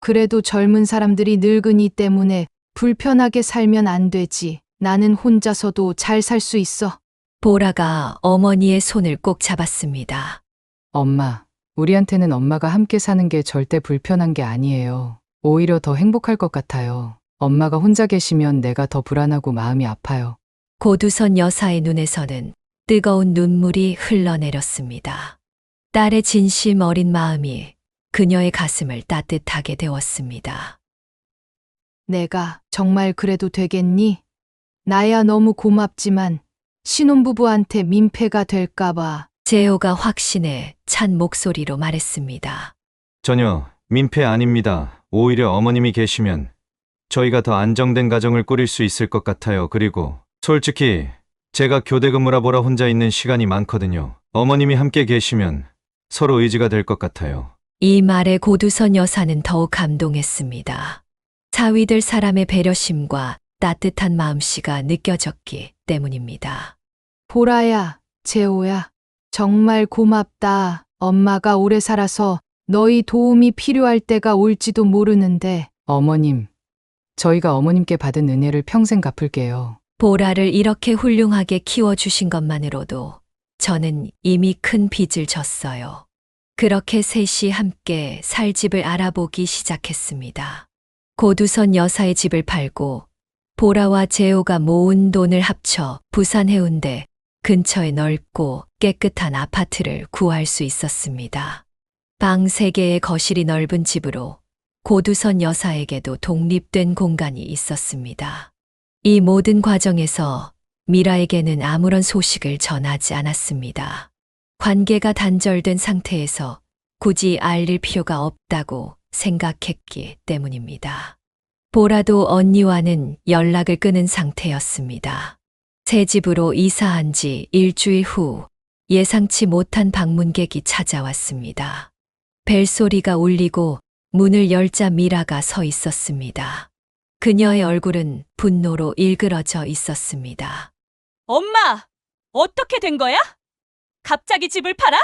그래도 젊은 사람들이 늙은이 때문에 불편하게 살면 안 되지. 나는 혼자서도 잘 살 수 있어. 보라가 어머니의 손을 꼭 잡았습니다. 엄마, 우리한테는 엄마가 함께 사는 게 절대 불편한 게 아니에요. 오히려 더 행복할 것 같아요. 엄마가 혼자 계시면 내가 더 불안하고 마음이 아파요. 고두선 여사의 눈에서는 뜨거운 눈물이 흘러내렸습니다. 딸의 진심 어린 마음이 그녀의 가슴을 따뜻하게 데웠습니다. 내가 정말 그래도 되겠니? 나야 너무 고맙지만 신혼부부한테 민폐가 될까봐. 재호가 확신에 찬 목소리로 말했습니다. 전혀 민폐 아닙니다. 오히려 어머님이 계시면 저희가 더 안정된 가정을 꾸릴 수 있을 것 같아요. 그리고 솔직히 제가 교대 근무라 보라 혼자 있는 시간이 많거든요. 어머님이 함께 계시면 서로 의지가 될 것 같아요. 이 말에 고두선 여사는 더욱 감동했습니다. 사위들 사람의 배려심과 따뜻한 마음씨가 느껴졌기 때문입니다. 보라야, 재호야, 정말 고맙다. 엄마가 오래 살아서 너희 도움이 필요할 때가 올지도 모르는데. 어머님, 저희가 어머님께 받은 은혜를 평생 갚을게요. 보라를 이렇게 훌륭하게 키워주신 것만으로도 저는 이미 큰 빚을 졌어요. 그렇게 셋이 함께 살 집을 알아보기 시작했습니다. 고두선 여사의 집을 팔고 보라와 재호가 모은 돈을 합쳐 부산 해운대 근처에 넓고 깨끗한 아파트를 구할 수 있었습니다. 방 3개의 거실이 넓은 집으로 고두선 여사에게도 독립된 공간이 있었습니다. 이 모든 과정에서 미라에게는 아무런 소식을 전하지 않았습니다. 관계가 단절된 상태에서 굳이 알릴 필요가 없다고 생각했기 때문입니다. 보라도 언니와는 연락을 끊은 상태였습니다. 새 집으로 이사한 지 일주일 후 예상치 못한 방문객이 찾아왔습니다. 벨소리가 울리고 문을 열자 미라가 서 있었습니다. 그녀의 얼굴은 분노로 일그러져 있었습니다. 엄마, 어떻게 된 거야? 갑자기 집을 팔아?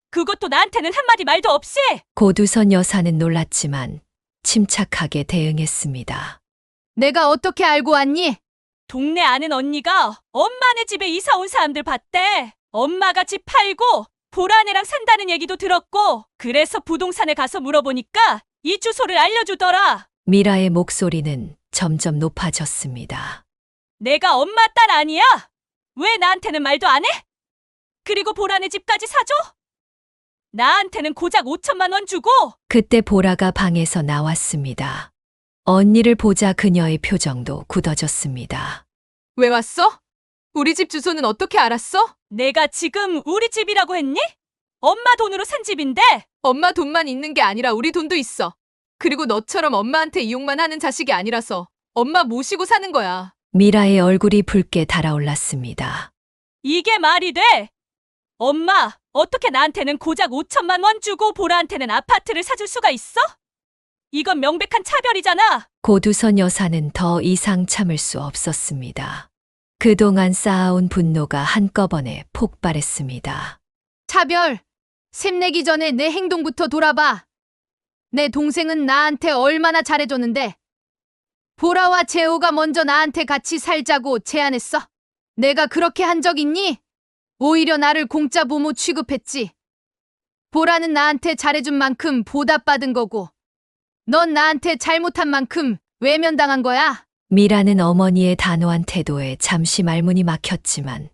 그것도 나한테는 한마디 말도 없이? 고두선 여사는 놀랐지만 침착하게 대응했습니다. 내가 어떻게 알고 왔니? 동네 아는 언니가 엄마네 집에 이사 온 사람들 봤대. 엄마가 집 팔고 보라네랑 산다는 얘기도 들었고, 그래서 부동산에 가서 물어보니까 이 주소를 알려주더라. 미라의 목소리는 점점 높아졌습니다. 내가 엄마 딸 아니야? 왜 나한테는 말도 안 해? 그리고 보라네 집까지 사줘? 나한테는 고작 5천만 원 주고. 그때 보라가 방에서 나왔습니다. 언니를 보자 그녀의 표정도 굳어졌습니다. 왜 왔어? 우리 집 주소는 어떻게 알았어? 내가 지금 우리 집이라고 했니? 엄마 돈으로 산 집인데. 엄마 돈만 있는 게 아니라 우리 돈도 있어. 그리고 너처럼 엄마한테 이용만 하는 자식이 아니라서 엄마 모시고 사는 거야. 미라의 얼굴이 붉게 달아올랐습니다. 이게 말이 돼? 엄마, 어떻게 나한테는 고작 5천만 원 주고 보라한테는 아파트를 사줄 수가 있어? 이건 명백한 차별이잖아. 고두선 여사는 더 이상 참을 수 없었습니다. 그동안 쌓아온 분노가 한꺼번에 폭발했습니다. 차별. 샘내기 전에 내 행동부터 돌아봐. 내 동생은 나한테 얼마나 잘해줬는데. 보라와 재호가 먼저 나한테 같이 살자고 제안했어. 내가 그렇게 한 적 있니? 오히려 나를 공짜 부모 취급했지. 보라는 나한테 잘해준 만큼 보답받은 거고, 넌 나한테 잘못한 만큼 외면당한 거야. 미라는 어머니의 단호한 태도에 잠시 말문이 막혔지만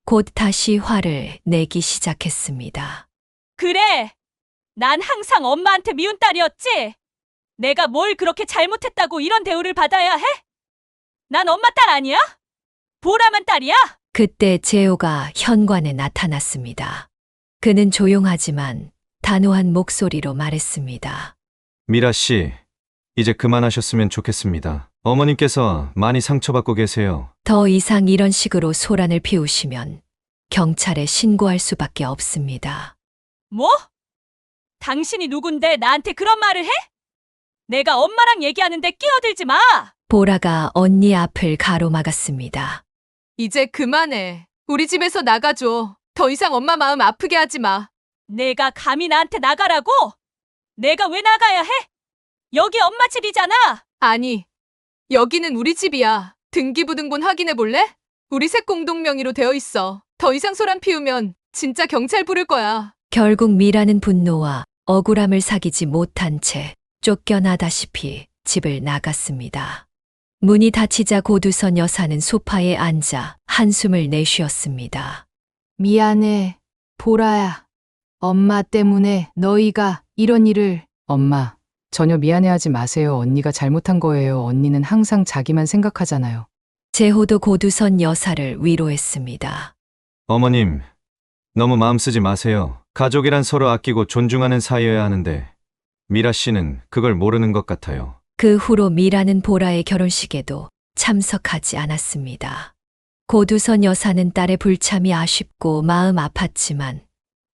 곧 다시 화를 내기 시작했습니다. 그래, 난 항상 엄마한테 미운 딸이었지. 내가 뭘 그렇게 잘못했다고 이런 대우를 받아야 해? 난 엄마 딸 아니야? 보라만 딸이야? 그때 재호가 현관에 나타났습니다. 그는 조용하지만 단호한 목소리로 말했습니다. 미라 씨, 이제 그만하셨으면 좋겠습니다. 어머님께서 많이 상처받고 계세요. 더 이상 이런 식으로 소란을 피우시면 경찰에 신고할 수밖에 없습니다. 뭐? 당신이 누군데 나한테 그런 말을 해? 내가 엄마랑 얘기하는데 끼어들지 마! 보라가 언니 앞을 가로막았습니다. 이제 그만해. 우리 집에서 나가줘. 더 이상 엄마 마음 아프게 하지 마. 내가 감히 나한테 나가라고? 내가 왜 나가야 해? 여기 엄마 집이잖아! 아니, 여기는 우리 집이야. 등기부등본 확인해 볼래? 우리 셋 공동 명의로 되어 있어. 더 이상 소란 피우면 진짜 경찰 부를 거야. 결국 미라는 분노와 억울함을 사귀지 못한 채 쫓겨나다시피 집을 나갔습니다. 문이 닫히자 고두선 여사는 소파에 앉아 한숨을 내쉬었습니다. 미안해, 보라야. 엄마 때문에 너희가 이런 일을. 엄마, 전혀 미안해하지 마세요. 언니가 잘못한 거예요. 언니는 항상 자기만 생각하잖아요. 재호도 고두선 여사를 위로했습니다. 어머님, 너무 마음 쓰지 마세요. 가족이란 서로 아끼고 존중하는 사이여야 하는데 미라 씨는 그걸 모르는 것 같아요. 그 후로 미라는 보라의 결혼식에도 참석하지 않았습니다. 고두선 여사는 딸의 불참이 아쉽고 마음 아팠지만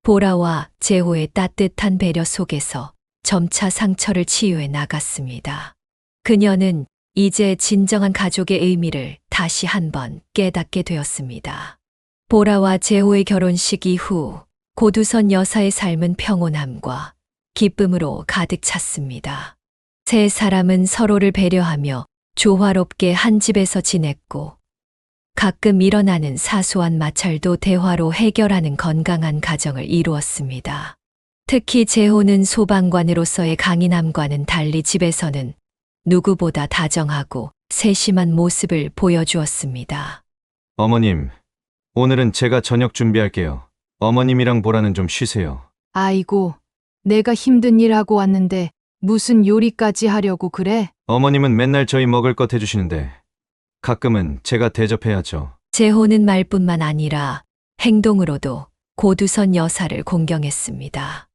보라와 재호의 따뜻한 배려 속에서 점차 상처를 치유해 나갔습니다. 그녀는 이제 진정한 가족의 의미를 다시 한번 깨닫게 되었습니다. 보라와 재호의 결혼식 이후 고두선 여사의 삶은 평온함과 기쁨으로 가득 찼습니다. 세 사람은 서로를 배려하며 조화롭게 한 집에서 지냈고 가끔 일어나는 사소한 마찰도 대화로 해결하는 건강한 가정을 이루었습니다. 특히 재호는 소방관으로서의 강인함과는 달리 집에서는 누구보다 다정하고 세심한 모습을 보여주었습니다. 어머님, 오늘은 제가 저녁 준비할게요. 어머님이랑 보라는 좀 쉬세요. 아이고, 내가 힘든 일 하고 왔는데 무슨 요리까지 하려고 그래? 어머님은 맨날 저희 먹을 것 해주시는데 가끔은 제가 대접해야죠. 재호는 말뿐만 아니라 행동으로도 고두선 여사를 공경했습니다.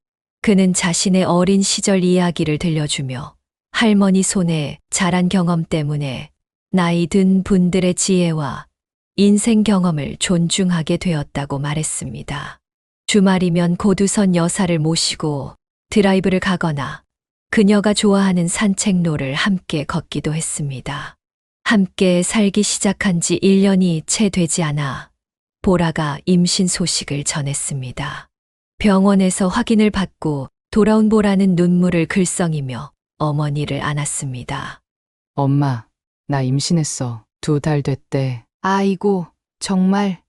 그는 자신의 어린 시절 이야기를 들려주며 할머니 손에 자란 경험 때문에 나이 든 분들의 지혜와 인생 경험을 존중하게 되었다고 말했습니다. 주말이면 고두선 여사를 모시고 드라이브를 가거나 그녀가 좋아하는 산책로를 함께 걷기도 했습니다. 함께 살기 시작한 지 1년이 채 되지 않아 보라가 임신 소식을 전했습니다. 병원에서 확인을 받고 돌아온 보라는 눈물을 글썽이며 어머니를 안았습니다. 엄마, 나 임신했어. 2달 됐대. 아이고, 정말.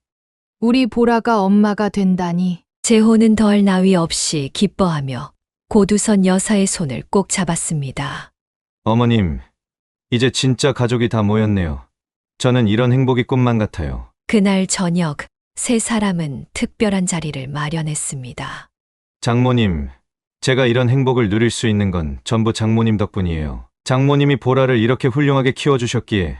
우리 보라가 엄마가 된다니. 재호는 덜 나위 없이 기뻐하며 고두선 여사의 손을 꼭 잡았습니다. 어머님, 이제 진짜 가족이 다 모였네요. 저는 이런 행복이 꿈만 같아요. 그날 저녁 세 사람은 특별한 자리를 마련했습니다. 장모님, 제가 이런 행복을 누릴 수 있는 건 전부 장모님 덕분이에요. 장모님이 보라를 이렇게 훌륭하게 키워주셨기에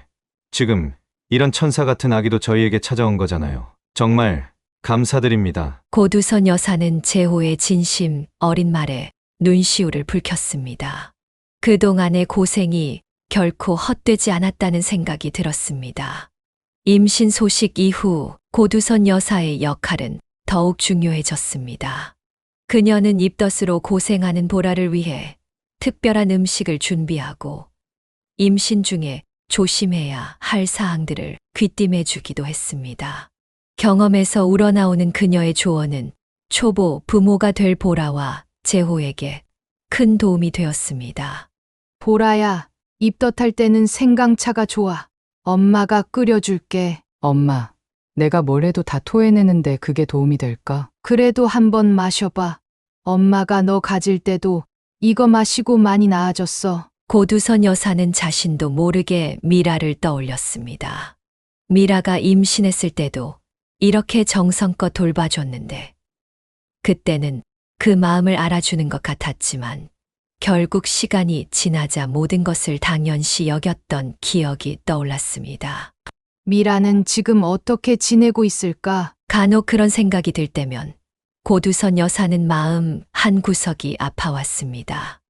지금 이런 천사 같은 아기도 저희에게 찾아온 거잖아요. 정말 감사드립니다. 고두선 여사는 재호의 진심 어린 말에 눈시울을 붉혔습니다. 그동안의 고생이 결코 헛되지 않았다는 생각이 들었습니다. 임신 소식 이후 고두선 여사의 역할은 더욱 중요해졌습니다. 그녀는 입덧으로 고생하는 보라를 위해 특별한 음식을 준비하고 임신 중에 조심해야 할 사항들을 귀띔해 주기도 했습니다. 경험에서 우러나오는 그녀의 조언은 초보 부모가 될 보라와 재호에게 큰 도움이 되었습니다. 보라야, 입덧할 때는 생강차가 좋아. 엄마가 끓여줄게. 엄마, 내가 뭘 해도 다 토해내는데 그게 도움이 될까? 그래도 한번 마셔봐. 엄마가 너 가질 때도 이거 마시고 많이 나아졌어. 고두선 여사는 자신도 모르게 미라를 떠올렸습니다. 미라가 임신했을 때도 이렇게 정성껏 돌봐줬는데 그때는 그 마음을 알아주는 것 같았지만 결국 시간이 지나자 모든 것을 당연시 여겼던 기억이 떠올랐습니다. 미라는 지금 어떻게 지내고 있을까? 간혹 그런 생각이 들 때면 고두선 여사는 마음 한구석이 아파왔습니다.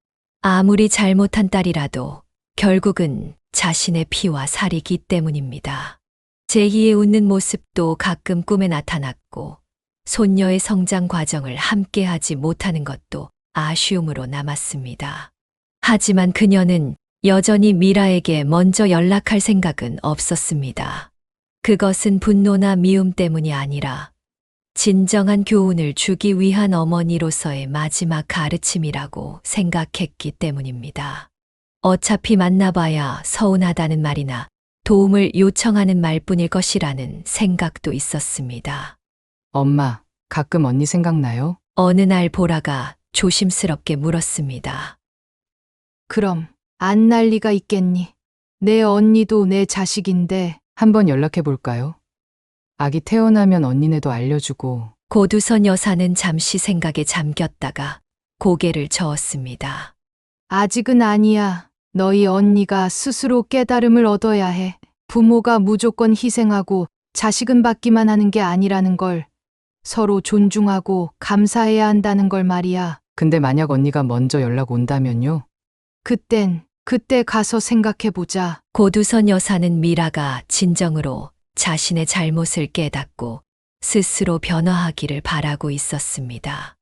아무리 잘못한 딸이라도 결국은 자신의 피와 살이기 때문입니다. 제희의 웃는 모습도 가끔 꿈에 나타났고 손녀의 성장 과정을 함께하지 못하는 것도 아쉬움으로 남았습니다. 하지만 그녀는 여전히 미라에게 먼저 연락할 생각은 없었습니다. 그것은 분노나 미움 때문이 아니라 진정한 교훈을 주기 위한 어머니로서의 마지막 가르침이라고 생각했기 때문입니다. 어차피 만나봐야 서운하다는 말이나 도움을 요청하는 말뿐일 것이라는 생각도 있었습니다. 엄마, 가끔 언니 생각나요? 어느 날 보라가 조심스럽게 물었습니다. 그럼 안 날 리가 있겠니? 내 언니도 내 자식인데. 한번 연락해 볼까요? 아기 태어나면 언니네도 알려주고 고두선 여사는 잠시 생각에 잠겼다가 고개를 저었습니다. 아직은 아니야. 너희 언니가 스스로 깨달음을 얻어야 해. 부모가 무조건 희생하고 자식은 받기만 하는 게 아니라는 걸, 서로 존중하고 감사해야 한다는 걸 말이야. 근데 만약 언니가 먼저 연락 온다면요? 그때 가서 생각해보자. 고두선 여사는 미라가 진정으로 자신의 잘못을 깨닫고 스스로 변화하기를 바라고 있었습니다.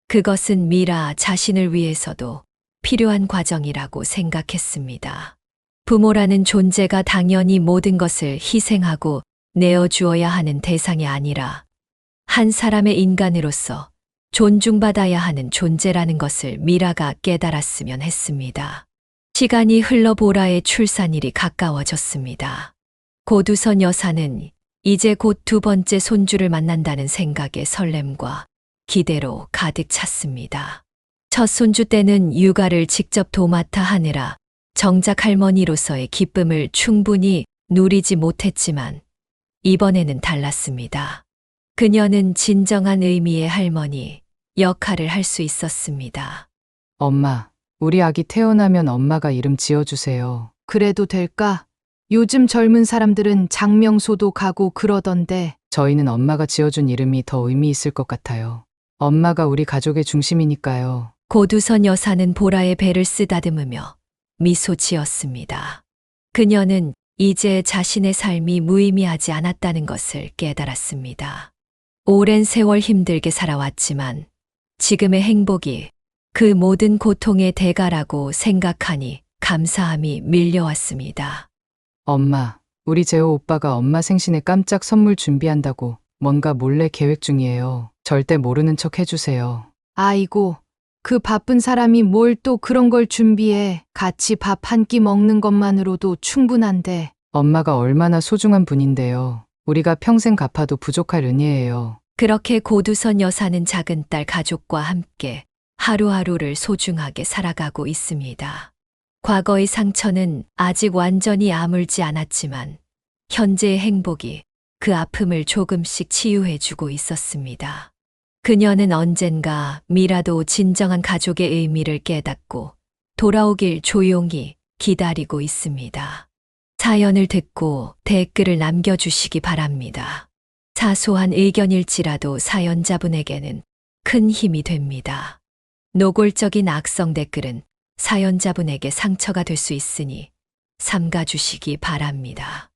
그것은 미라 자신을 위해서도 필요한 과정이라고 생각했습니다. 부모라는 존재가 당연히 모든 것을 희생하고 내어주어야 하는 대상이 아니라 한 사람의 인간으로서 존중받아야 하는 존재라는 것을 미라가 깨달았으면 했습니다. 시간이 흘러 보라의 출산일이 가까워졌습니다. 고두선 여사는 이제 곧 두 번째 손주를 만난다는 생각에 설렘과 기대로 가득 찼습니다. 첫 손주 때는 육아를 직접 도맡아 하느라 정작 할머니로서의 기쁨을 충분히 누리지 못했지만 이번에는 달랐습니다. 그녀는 진정한 의미의 할머니 역할을 할 수 있었습니다. 엄마, 우리 아기 태어나면 엄마가 이름 지어주세요. 그래도 될까? 요즘 젊은 사람들은 장명소도 가고 그러던데. 저희는 엄마가 지어준 이름이 더 의미 있을 것 같아요. 엄마가 우리 가족의 중심이니까요. 고두선 여사는 보라의 배를 쓰다듬으며 미소 지었습니다. 그녀는 이제 자신의 삶이 무의미하지 않았다는 것을 깨달았습니다. 오랜 세월 힘들게 살아왔지만 지금의 행복이 그 모든 고통의 대가라고 생각하니 감사함이 밀려왔습니다. 엄마, 우리 재호 오빠가 엄마 생신에 깜짝 선물 준비한다고 뭔가 몰래 계획 중이에요. 절대 모르는 척 해주세요. 아이고, 그 바쁜 사람이 뭘 또 그런 걸 준비해. 같이 밥 한 끼 먹는 것만으로도 충분한데. 엄마가 얼마나 소중한 분인데요. 우리가 평생 갚아도 부족할 은혜예요. 그렇게 고두선 여사는 작은 딸 가족과 함께 하루하루를 소중하게 살아가고 있습니다. 과거의 상처는 아직 완전히 아물지 않았지만 현재의 행복이 그 아픔을 조금씩 치유해주고 있었습니다. 그녀는 언젠가 미라도 진정한 가족의 의미를 깨닫고 돌아오길 조용히 기다리고 있습니다. 사연을 듣고 댓글을 남겨주시기 바랍니다. 사소한 의견일지라도 사연자분에게는 큰 힘이 됩니다. 노골적인 악성 댓글은 사연자분에게 상처가 될 수 있으니 삼가주시기 바랍니다.